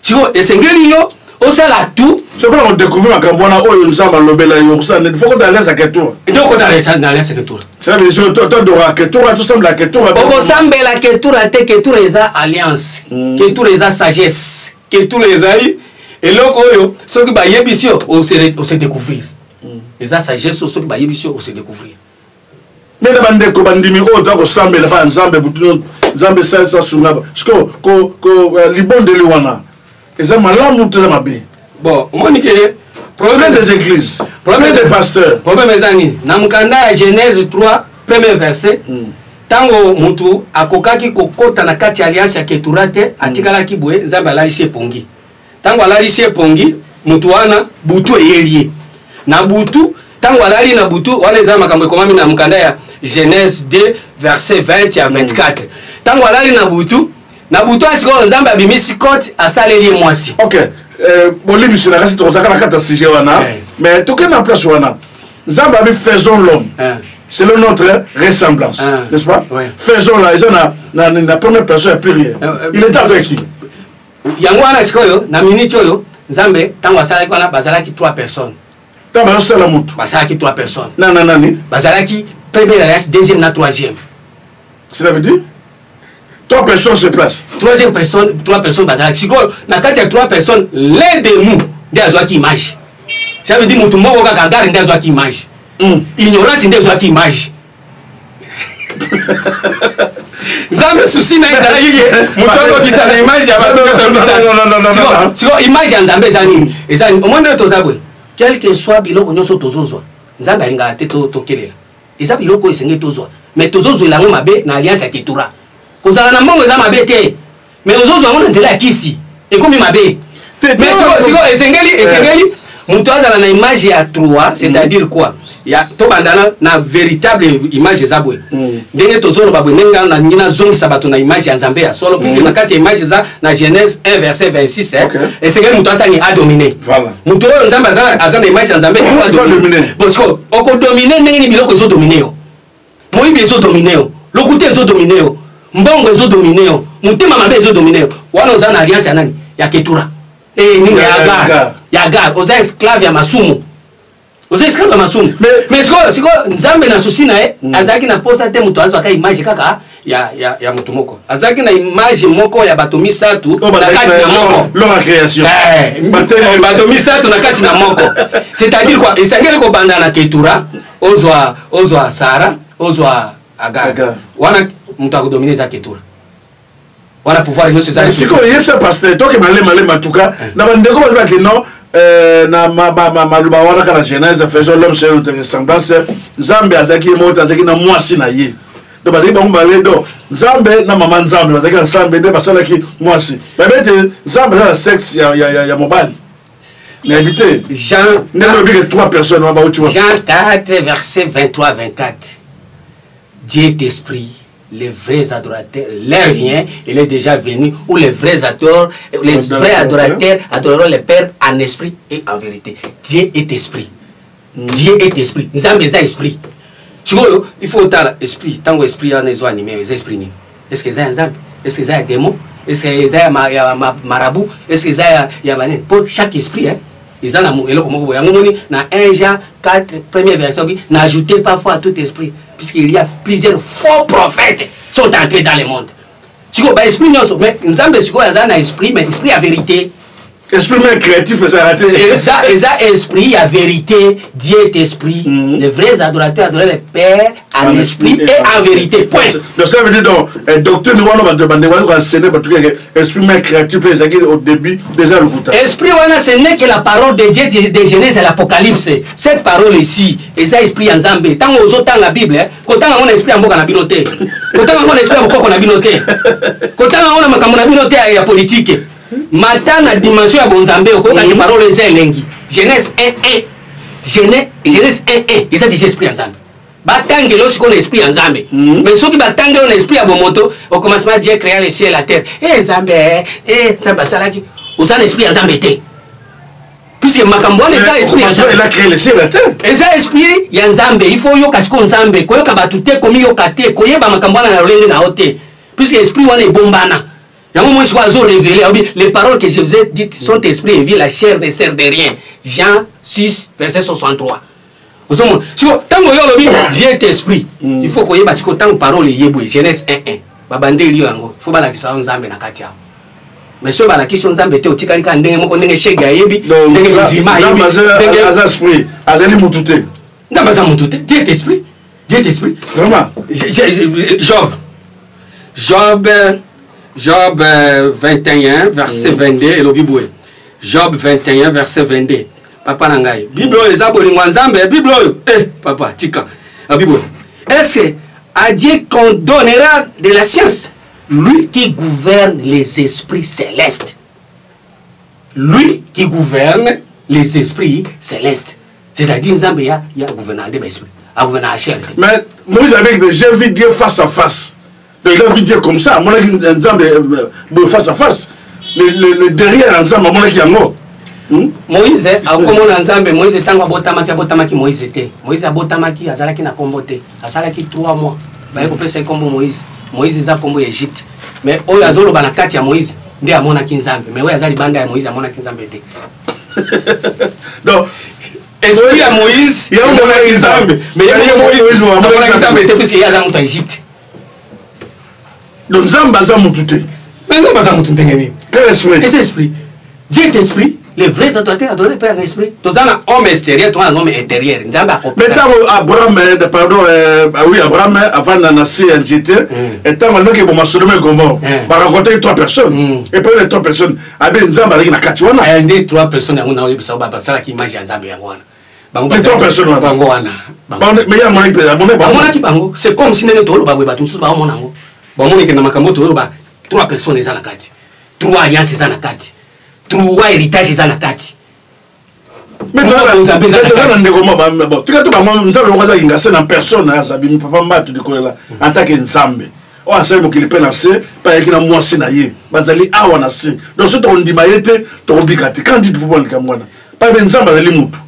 Siko esengeli yo osala tout. C'est pour on découvre un cambona oh une samba lobela yo ça ne faut que d'aller à Ketura. Et donc on a d'aller à Ketura. Ça veut dire toi de Ketura tout semble la Ketura. On semble la Ketura te Ketura eza alliance. Ketura eza sagesse. Ketura eza et loko yo ceux qui ba yebisio on se découvrir. Eza sagesse ceux qui ba yebisio on se découvrir. Mais la bande ko bandimi o to ko semble la ba nzambe butu nzambe ça sungaba. Ko libonde liwana. Eza malamu to mabe. Bon, on dit que problème des églises, problème des pasteurs, problème des amis. Dans Mukanda Genèse 3, premier verset, tango mutu akokaki kokota na kati alliance ya Ketura te atikala kibwe nzambe alalishe pongi. Tango alalishe pongi mutu wana butu eyelie. Na butu tango alali na butu wana nzambe makambo ekomami na Mukanda ya Genèse 2 verset 20 à 24. Tango alali na butu asiko nzambe abimisi kote asaleli mwasi. OK. Bolimi sur la reste na kata sujet wana mais tout qu'en place wana nzamba bi faisons l'homme selon notre ressemblance n'est-ce pas faisons la na première personne plus rien il est avec qui yango wana sikoyo na minute oyo nzambe tango asala wana bazalaki 3 personnes tango asala mutu bazalaki 3 personnes nani bazalaki première alliance deuxième na troisième cela veut dire 3 personnes se placent. Troisième personne, 3 personnes bazar. Si na kati ya 3 personnes, l'un de nous nde azwaki image. Ça veut dire mutu moko kaka gari nde azwaki image. Ignorance nde azwaki image. Zambe souci na ndala yiki mutu kisa na image ya bato non. Siko image ya nzambe zani. Ezani omonde tozabwe. Quel que soit biloko nyonso tozozwa. Nzambe alinga te to kelela. Eza biloko esenge tozwa. Mais tozozwa lango mabe na alliance ya Ketura. Kozala na mbongo eza mabe te mais ozozwa ngo na nzela ya kisi ekomi mabe mais siko esengeli mutu azala na image ya 3 c'est-à-dire quoi ya to bandana na véritable image eza bwe ndenge tozoloba bwe ndenge na ngina zongisa bato na image ya nzambe ya solo puisque na kati ya image eza na Genèse 1 verset 26 esengeli mutu asani a dominer mutu oyo nzambe aza na image ya nzambe il faut dominer bon siko oko dominer ndenge ni biloko ezo dominer yo moyibi ezo dominer yo lokuta ezo dominer yo mbongo ezo dominer yo mutima mabe ezo dominer yo wana oza na alliance ya nani ya Ketura nini ya Agar oza esclave ya masumu oza esclave ya masumu mais siko nzambe na susi na ye azalaki na posa te mutu azwaka image kaka ya mutu moko azalaki na image moko ya bato misatu na kati na moko leur création bato misatu na kati na moko c'est-à-dire quoi esengeli kobanda na Ketura ozwa Sara ozwa Agar wana mutu akodomine eza Ketura wana pouvoir nyonso eza siko yebisa pasteur toke malema en tout cas na bandeko balobaki non na maloba wana kana Genèse faisons l'homme selon notre ressemblance nzambe azalaki moto azalaki na mwasi na ye donc bazalaki bango baledo nzambe na mama nzambe bazalaki na nzambe nde basalaki mwasi babete nzambe aza na sexe ya mobali Jean 4, verset 23-24. Dieu est esprit. Les vrais adorateurs, l'heure vient, il est déjà venu, où les vrais vrais adorateurs adoreront le Père en esprit et en vérité. Dieu est esprit. Dieu est esprit. Nzambe est esprit. Tu vois, il faut autant l'esprit. Tant que l'esprit est animé, les esprits. Est-ce que c'est un Nzambe? Est-ce que c'est un démon? Est-ce que c'est un marabout? Est-ce que c'est un... Pour chaque esprit, hein, ils ont l'amour. Et là, comme vous voyez, dans 1 Jean 4, première version, n'ajoutez pas foi à tout esprit. Puisqu'il y a plusieurs faux prophètes qui sont entrés dans le monde. Tu vois, l'esprit, mais Nzambe, c'est quoi, un esprit, mais esprit à vérité. Esprit même créatif, ça a raté. Esprit à vérité, Dieu est esprit. Les vrais adorateurs adorent le Père en esprit et en vérité. Point. Donc ça veut dire, donc, docteur, nous allons demander, nous allons enseigner, esprit même créatif, au début, déjà le bouton. Esprit, ce n'est que la parole de Dieu de Genèse et l'Apocalypse. Cette parole ici, et ça, esprit en Zambé. Tant aux autres, dans la Bible, quand on a esprit en boca, on a binoté. Quand on a esprit en boca, on a binoté. Quand on a binoté à la politique. Maintenant, la dimension de Bonzambé, on a des paroles lengi. Genèse 1:1. Genèse 1:1. Ils ont déjà esprit ensemble. Batangue lorsqu'on a esprit ensemble. Mais ceux qui batangue on a esprit à Bomoto, au commencement Dieu créa les cieux et la terre. Zambé, Zamba Salaki. Vous avez esprit ensemble. Puisque Makambo a esprit ensemble. Il a créé les cieux et la terre. Et ça esprit, il y a Nzambe. Il faut yo kasiko Nzambe. Koyo kabatute komi yo kate. Koye ba Makambo na rolenge na hote. Puisque esprit on est bombana. Les paroles que je vous ai dites sont esprit et vie, la chair ne sert de rien. Jean 6, verset 63. Tant que Dieu est esprit, il faut que parce que tant que parole est Genèse 1:1. Babande liyo yango, faut pas la kisa Nzambe na katia. Mais si on la question Nzambe te otikali ka ndenge moko ndenge shega yebi, ndenge muzima yebi, ndenge esprit, azali mutute. Ndamaza mutute, Dieu est esprit. Dieu est esprit. Vraiment. Job 21, verset 22, et le Bible. Job 21, verset 22. Papa Nangaï. Bible, les abolis, Bible, papa, tika. La Bible. Est-ce que à Dieu qu'on donnera de la science? Lui qui gouverne les esprits célestes. Lui qui gouverne les esprits célestes. C'est-à-dire, il y a gouverneur de l'esprit. Mais moi, j'ai vu Dieu face à face. Il a vu Dieu comme ça, mon avis, face à face. Le derrière ensemble, mon avis, Moïse, Moïse tango abotamaki Moïse était. Moïse abotamaki azalaki na kombote. Azalaki 3 mois. Ba ko pesa kombo Moïse. Moïse za kombo Égypte. Mais oyo azolo bana kati ya Moïse, ndi amona kinzambe. Mais oyo azali banda ya Moïse amona kinzambe te. Donc esprit ya Moïse, il y a amona kinzambe. Mais il y a Moïse amona kinzambe te puisque il y a za muto Égypte. Donc Nzamba za mutute. Mais Nzamba za mutute ngeni. Quel esprit? Quel esprit? Dieu est esprit. Les vrais adorateurs adorent le Père en esprit. Tous un homme extérieur, toi un homme intérieur. Mais tant Abraham, pardon, oui, Abraham, avant de naître en JT, et tant que nous avons soulevé comment, par rencontrer 3 personnes. Et puis les 3 personnes, Abel Nzamba avec la Kachouana. Et des 3 personnes, on a eu ça, parce que image Nzamba Yangwana. Les 3 personnes, Bangoana. Mais il y a mon épouse. Bango. C'est comme si nous étions tous les tous ba mon ango. Ba mon que na makambo to ba 3 personnes les na kati. 3 alliances les na kati. 3 héritages les na kati. Mais tu as un ndeko maba bon. Tu as tout ba nzambe ko za ingase na personne na zabi papa mbatu dikolela en tant que nzambe. O asali mo kilipe na se pa yaki na mwasi na ye. Bazali awa na se. Donc ce to ndima yete to obikati. Quand dit vous bon likamwana. Pa be nzambe azali mutu.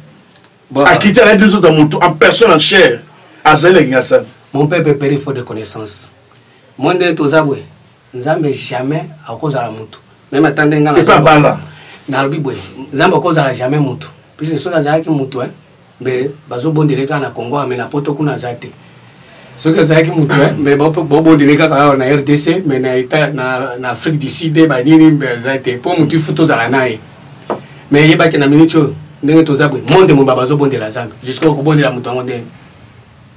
A quitter la deux autres mutu en personne en chair. Azali ngasa. Mon père peut périr faute de connaissance. Moi de tozabwe. Nzambe jamais à cause de la mutu. Même attendez ngana. Et pas bala. Na Bible. Nzambe à cause de jamais mutu. Puisque ceux qui sont mutu mais bazo bondeleka na Congo amena poto kuna zate. Ceux qui sont mutu mais bondeleka na RDC mais na Afrique du Sud ba nini zate pour mutu photo za nae. Mais yeba ke na minucho ndenge tozabwe monde mo bazo bondela Nzambe. Jusqu'à ko bondela mutu ngonde.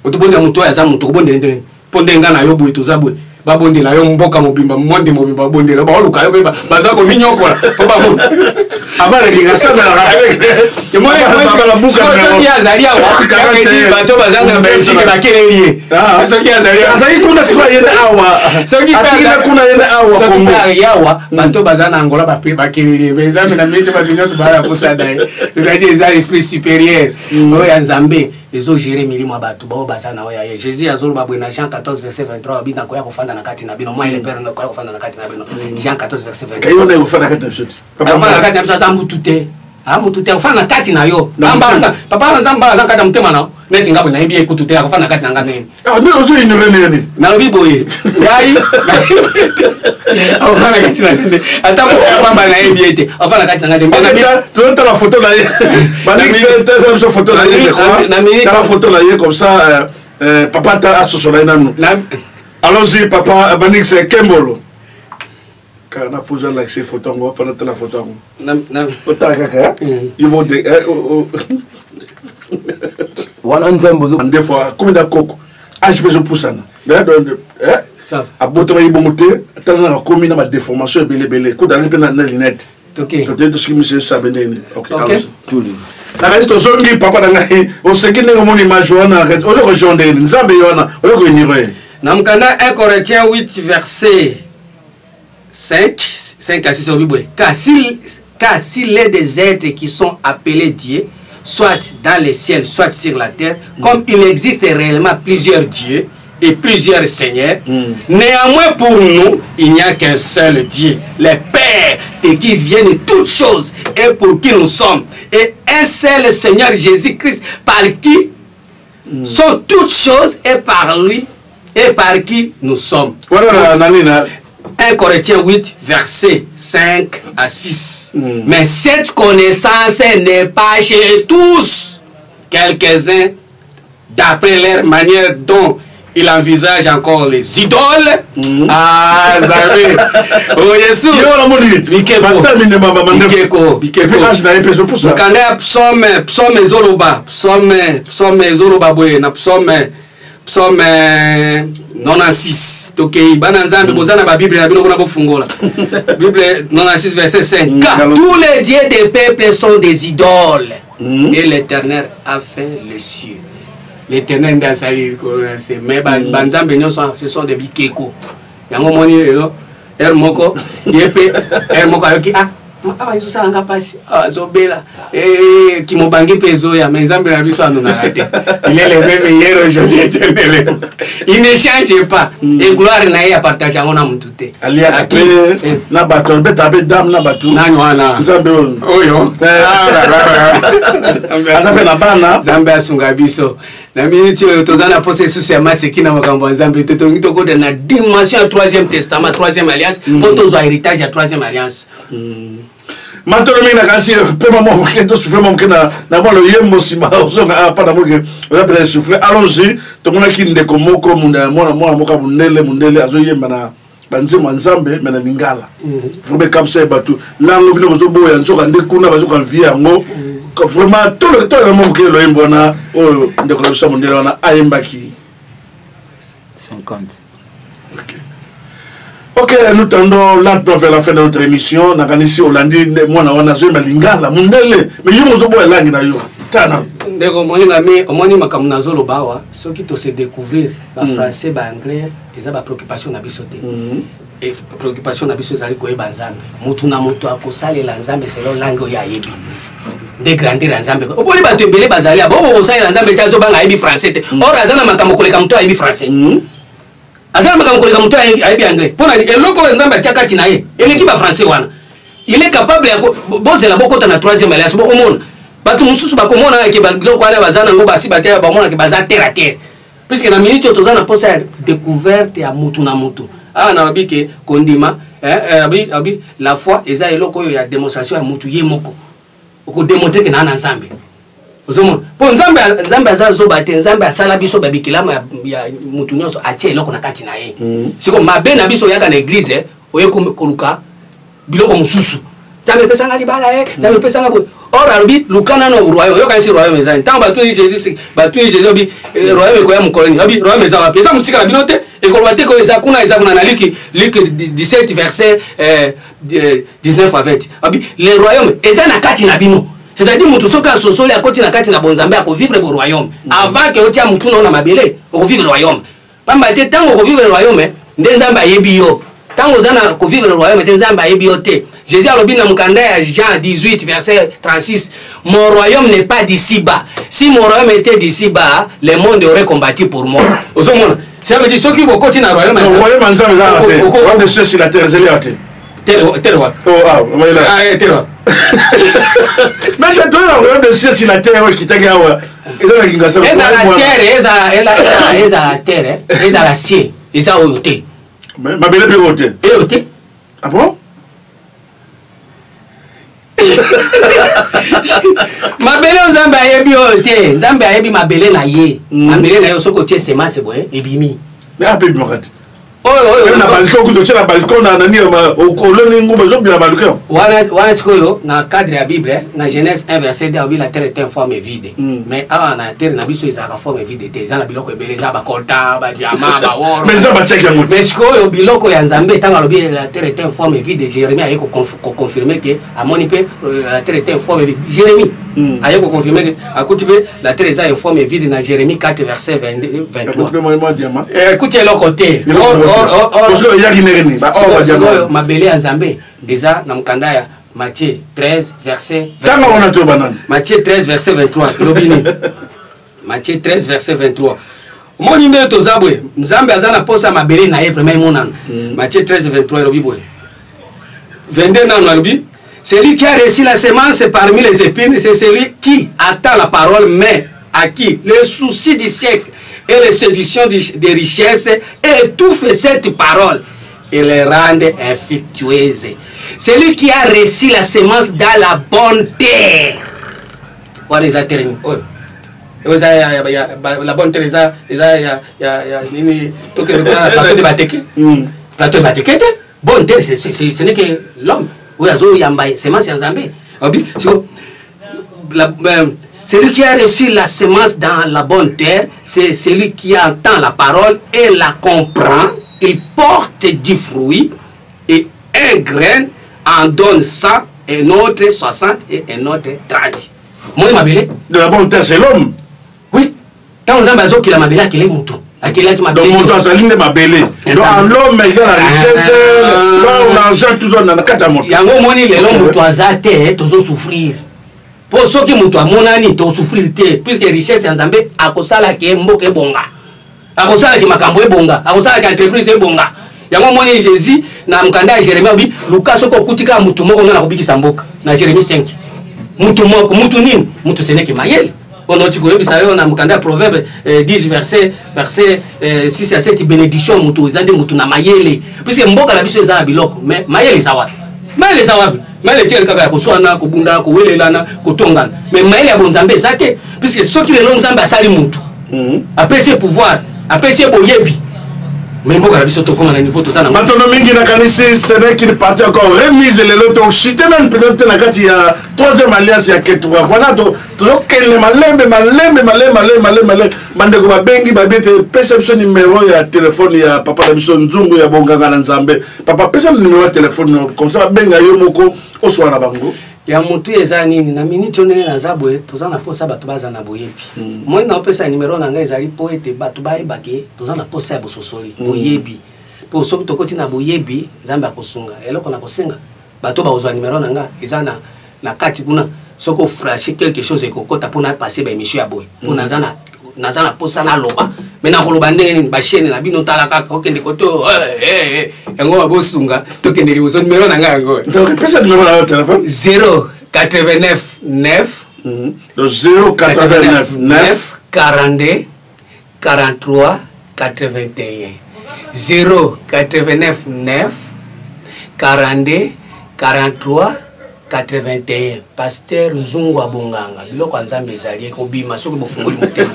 Oto bondela mutu ya za mutu ko bondela ndenge. Pondenga na yobu tozabwe. babondela yo mboka mobimba monde mobimba babondela baoluka yo baza kominyokola po bamonde avant de ça soki azali awa bato baza na belgique bakeleli ye soki azali awa bato baza na angola bakeleli ye mais nzambe na mito bato nyonso baya kosada ye c'est-à-dire eza esprit supérieur oyo ya nzambe ezogere milimo ya bato bao baza na oyo ye jésus azoloba boye na Jean 14 verset 23 bina koya kofanda na kati na bino moi le père koya kofanda na kati na bino Jean 14 verset 23 kayo na kofanda na kati na biso papa na kati na biso amutu te amutu te kofanda na kati na yo papa na nzamba aza kati na mutema na neti ngabo na yebi ekutu te kofanda na kati na ngane ah mais ozo ignorer nini na lobi boye ngai kofanda na kati na ngane ata ko pamba na yebi ete kofanda na kati na ngane mais tu as la photo là Manix c'est une photo là la photo là comme ça papa ta asosola nanu allons-y papa Manix Kembolo kana poser like ces photos on va prendre la photo na otaka kaka il faut de wana nzembo zo des fois comme da koko age besoin poussana mais donc ça aboto yi bomote tana na komi na déformation belé ko dans na lunette OK peut-être ce que monsieur savendene OK tous les na reste zongi papa na ngai o sekine ngomoni image wana o le rejoindre nzambe yona o le venir na mkanda 1 Corinthiens 8 verset 5 à 6 au Bible. Car s'il est des êtres qui sont appelés dieux, soit dans les ciels, soit sur la terre, comme il existe réellement plusieurs dieux et plusieurs seigneurs, néanmoins pour nous, il n'y a qu'un seul Dieu, le Père, de qui viennent toutes choses et pour qui nous sommes, et un seul Seigneur Jésus-Christ, par qui sont toutes choses et par lui et par qui nous sommes. Voilà, 1 Corinthiens 8, verset 5 à 6. Mais cette connaissance n'est pas chez tous. Quelques-uns, d'après leur manière dont ils envisagent encore les idoles. Ah, Zambé. Oh, Yesu. Bikeko. Psaume Zoroba. Psaume Zoroba. Psaume 96. Tokei bana nzambe bozana ba Bible na bino kuna bofungola. Bible 96 verset 5. Car tous les dieux des peuples sont des idoles. Et l'Éternel a fait les cieux. L'Éternel dans sa vie c'est mais banzambe nyonso ce sont des bikeko. Yango moni elo moko yepe moko ayoki ah Yesu sala ngapasi zobela qui mo bangi pezo ya menzambe na biso anona raté il est le même hier aujourd'hui éternel il ne change pas et gloire na ya partage ngona mutute ali akpe na bato beta be dam na bato na nywana nzambe oyo nzambe na bana nzambe asunga biso na minute tozana pose sous ya maseki na makambo nzambe tetongi tokoda na dimension ya 3e testament 3e alliance pour tozo héritage ya 3e alliance. Maintenant, il y a aussi peu de moments qui sont souffrés, mais na moi le yembo sima, pas d'amour que on a peut souffler. Allons-y, tout le monde qui ne comme comme moi mundele azo yemba na banze manzambe mais na lingala. Faut be comme ça batu. Là on vient aux obo ya nzoka ndekuna bazo kan vie yango. Vraiment tout le monde qui le yembo na o ndekolo sa mundele na ayemba ki 50. OK. Ok, nous tendons lentement vers la fin de notre émission. Nakanisi Olandi, moi na wana zema lingala mundele, mais yimo zobo elangi na yo. Tana. Ndeko moni na mi, omoni makamu na zolo bawa, soki to se découvrir ba français ba anglais, eza ba préoccupation na biso te. Et préoccupation na biso ezali koyeba nzambe. Mutu na mutu akosalela nzambe selon langue ya yebi. De grandir nzambe. Opoli ba to ebele bazali abo kosalela nzambe tazo banga yebi français te. Or azana makambo koleka mutu yebi français. Azana makambo koleka mutu yebi anglais. Pona eloko nzambe tiaka tina ye. Eleki ba français wana. Il est capable ya bozela bokota na 3e alliance bokomona. Batu mususu bakomona ke biloko wana bazana ngo basi bataya bamona ke baza terre à terre. Puisque na minute tozana posa découverte ya mutu na mutu. Ah na bike kondima abi la foi eza eloko yo ya démonstration ya mutu ye moko. Oko démontrer que na nzambe. Ozomona. Po nzambe azazo bate nzambe asala biso babikilama ya mutu nyonso atie eloko na kati na ye. Siko mabe na biso yaka na église oye koluka biloko mususu. Nzambe pesanga libala nzambe pesanga boy. or alobi lukana no royaume yo kanisi royaume ezani ntango batuni jésus obi royaume ekoya mokoloni obi royaume eza wapi eza mosika na bino te ekoloba te ko eza kuna na liki 17 verset 19 à 20 obi le royaume eza na kati na bino. C'est-à-dire mutu soki asosoli akoti na kati na bonzambe akovivre bo royaume avant que otia mutu na mabele okovivre le royaume pamba te ntango okovivre le royaume nde nzambe ayebi yo ntango oza na kovivre le royaume te nzambe ayebi yo te. Jésus alobi na mokanda ya Jean 18 verset 36 mon royaume n'est pas d'ici bas. Si mon royaume était d'ici bas, le monde aurait combattu pour moi. Ozomona ça veut dire soki bokoti na royaume le royaume nzambe za te royaume de ceux sur la terre zeli ate terwa oh ah voilà terwa mais tu as le royaume de ceux sur la terre qui t'a gawa eza kinga ça eza la terre eza la ciel eza oyote mais mabele pe oyote oyote ah bon mabele nzambe ayebi oyo te nzambe ayebi mabele na ye mabele na yo soki otie semence boye ebimi mais ape bimakati oyo na balcon kuto tia na balcon na nani okoloni ngumba zo bien balcon wana sikoyo na cadre ya bible na Genèse 1 verset 2 obi la terre était en forme vide mais awa na terre na biso ezalaka forme vide te eza na biloko ebele eza bakolta badiama baworo mais nzambe atiaki yango mais sikoyo biloko ya nzambe ntango alobi la terre était en forme vide Jérémie aye koconfirme ke amoni mpe la terre était en forme vide Jérémie aye koconfirme ke akuti mpe la terre eza en forme vide na Jérémie 4 verset 23 ekuti eloko te mabele ya nzambe eza na mokanda ya Matthieu 13 verset 23 Matthieu 13 verset 23 lobini Matthieu 13 verset 23 omoni nde toza boye nzambe aza na posa mabele na ye vraiment emonana Matthieu 13 23 elobi boye 22 nano alobi celui qui a reçu la semence parmi les épines c'est celui qui attend la parole mais à qui les soucis du siècle et les séductions des richesses étouffent cette parole et les rendent infructueuses. Celui qui a reçu la semence dans la bonne terre. Voilà les termes. La bonne terre, plateau de Bateke. Plateau de Bateke, bonne terre, ce n'est que l'homme. Oui, semence en Zambé. Celui qui a reçu la semence dans la bonne terre, c'est celui qui entend la parole et la comprend. Il porte du fruit et un grain en donne 100, un autre 60 et un autre 30. Moi, mabele de la bonne terre, c'est l'homme. Oui. Quand on a qu'il a mabele, qu'il est mouton. Donc, mon saline de mabele. Donc, l'homme, il a la richesse, l'argent, tout ça, dans la catamote. Il y a un moment où l'homme, tu as terre, tu as souffrir. Pour ceux qui mutu amonani to souffrir te puisque richesse en Zambie akosala ke mboke bonga akosala ke makambo e bonga akosala ke entreprise e bonga yango moni Jésus na mkanda Jérémie obi Lucas soko kutika mutu moko na kubikisa mboka na Jérémie 5 mutu moko mutu nini mutu seneki mayele ono tiko bisa yo na mkanda Proverbe 10 verset 6 à 7 bénédiction mutu ezande mutu na mayele puisque mboka la biso ezala biloko mais mayele zawa mayele zawa mais les tiers kaka koswana kobunda kowelelana kotongana mais maile ya bonzambe zate puisque ceux qui le nzambe asali mutu après ses pouvoirs après ses boyebi mais mboka la biso to koma na niveau to sana maintenant mingi na kanisi ce n'est qu'il parti encore remise les loto chité même peut-être na kati ya troisième alliance ya Ketura voilà to kele malembe bande ko babengi babete perception numéro ya téléphone ya papa la biso nzungu ya bonganga na nzambe papa perception numéro ya téléphone comme ça benga yo moko oswana bango ya mutu eza nini na minute onenge na zabwe toza na posa bato baza na boyebi moi na opesa numéro na ngai ezali po ete bato bayebake toza na posa ya bososoli boyebi po soki tokoti na boyebi nzambe akosunga eloko na kosenga bato bakozwa numéro na ngai eza na kati kuna soki oflashe quelque chose ekokota mpona pase baémission ya boye mpo naza na posa na loba me na koloba ndenge nini bashene na bino tala kaka okende koto yango babosunga tokende liboso numéro na ngai yango donc pesa numéro na téléphone 089 9 donc 089 9 42 43 81 089 9 42 43 81 pasteur Nzungu Abonganga biloko nzambe ezali kobima soki bofungoli motema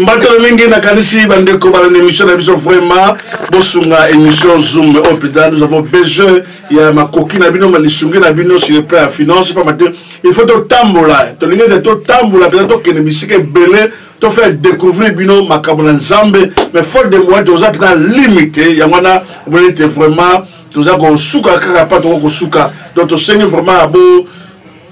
mbatelo mingi na kanisi bandeko bala émission na biso vraiment bosunga émission Zoom hôpital nous avons besoin ya makoki na bino malisungi na bino sur le plan ya finance pas matin il faut to tambola to linga to tambola peut to kene bisike belé to faire découvrir bino makabona nzambe mais faute de moi to za pita limité ya wana bonite vraiment to za ko suka kaka pa to ko suka donc to seigne vraiment bo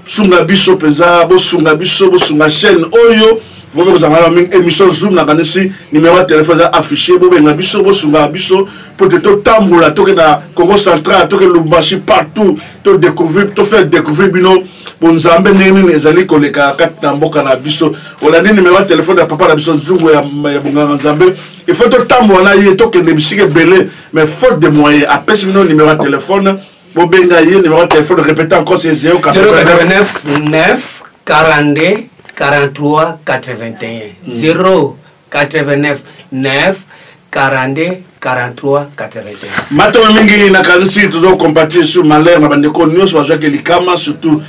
sunga biso peza bo sunga biso bo sunga chaîne oyo vraiment vous avez une émission Zoom na kanisi numéro de téléphone affiché bo benga biso bo sunga biso pour te tambola to ke na Congo central to ke Lubumbashi partout to découvrir to faire découvrir bino bon nzambe nini ezali koleka kati na mboka na biso olandi numéro de téléphone ya papa na biso Zungu ya bonganga nzambe il faut to tambola ye to ke ne bisike belé mais faute de moyens appelle bino numéro de téléphone bo benga ye numéro de téléphone répétez encore c'est 089 9 42 43 81 089 9 42 43 81 mato mingi na kanisi toujours compatir sur malheur na bandeko nyos bazwa ke likama surtout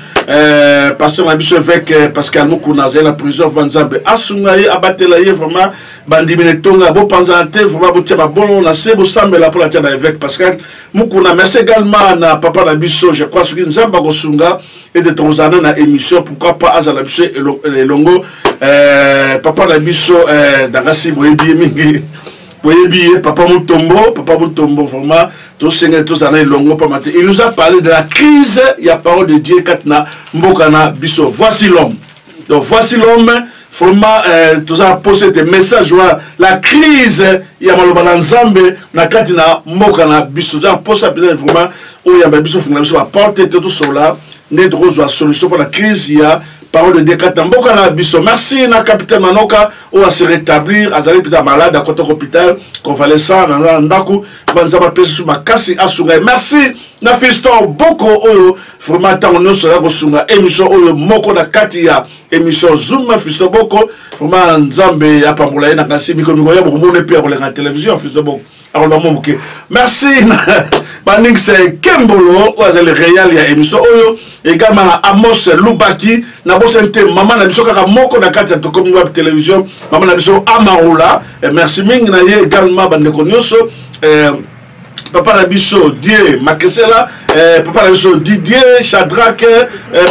pasteur na biso avec Pascal Mukuna za la prison Vanzambe asunga ye abatela ye vraiment bandimine tonga bo panzante vraiment bo tia bolo na sebo sambela pour la tia avec Pascal Mukuna merci également na papa na biso je crois que nzamba ko sunga et de Tanzanie na émission pourquoi pas azala biso elongo papa na biso dangasi boyebi mingi boyebi papa Mutombo vraiment tous seigneurs tous années longo pas matin il nous a parlé de la crise il y a parole de Dieu katna mbokana biso voici l'homme donc voici l'homme vraiment tous a posé des messages la crise il y a malobana nzambe na katina mbokana biso za posa vraiment o ya biso fungula biso apporter tout cela net rose solution pour la crise il y a parole de Décatamboka na biso. Merci na capitaine Manoka on va se rétablir azali pita malade à côté hôpital convalescent na ndaku banzaba pesi sous makasi asunga. Merci na fiston boko oyo vraiment tant on sera kosunga émission oyo moko na kati ya émission Zoom fiston boko vraiment nzambe ya pambola na kasi biko miko ya bomone pe ko la télévision fiston boko. Alors merci Banik c'est Kembolo ou azali réel ya émission oyo également na Amos Lubaki na bosente maman na biso kaka moko na kati ya tokomi web télévision maman na biso Amaoula merci mingi na ye également bandeko nyonso papa na biso Die Makesela papa na biso Didier Shadrack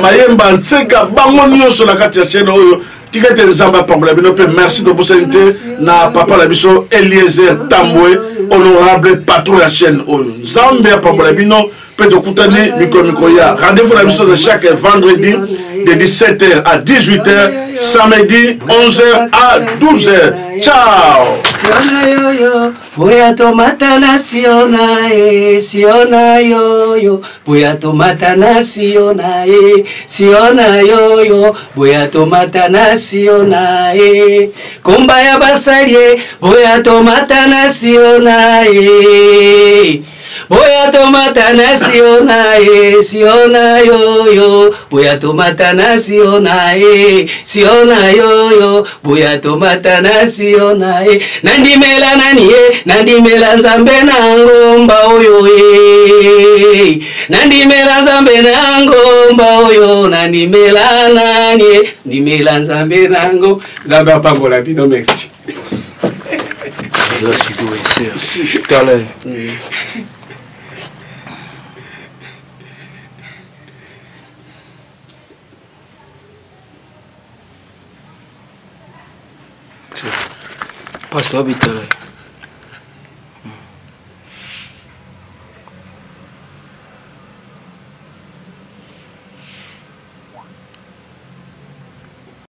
Mayemba Nseka bango nyonso na kati ya chaîne oyo tikete nzamba pambola bino pe merci de bosente na papa na biso Eliezer Tambwe honorable patron la chaîne oyo nzambe pambola bino pe to kutani miko ya rendez-vous la biso de chaque vendredi de 17h à 18h samedi 11h à 12h ciao Siona yoyo boya tomata na siona yoyo boya tomata na siona yoyo boya tomata na siona komba ya basalie boya tomata na siona boya tomata na siona yoyo boya tomata na siona yoyo boya tomata na siona nandimela nani nandimela nzambe na ngomba oyo nandimela nzambe na ngomba oyo nandimela nani ndimela nzambe na ngo nzambe apambola bino merci. Pastor Bitale.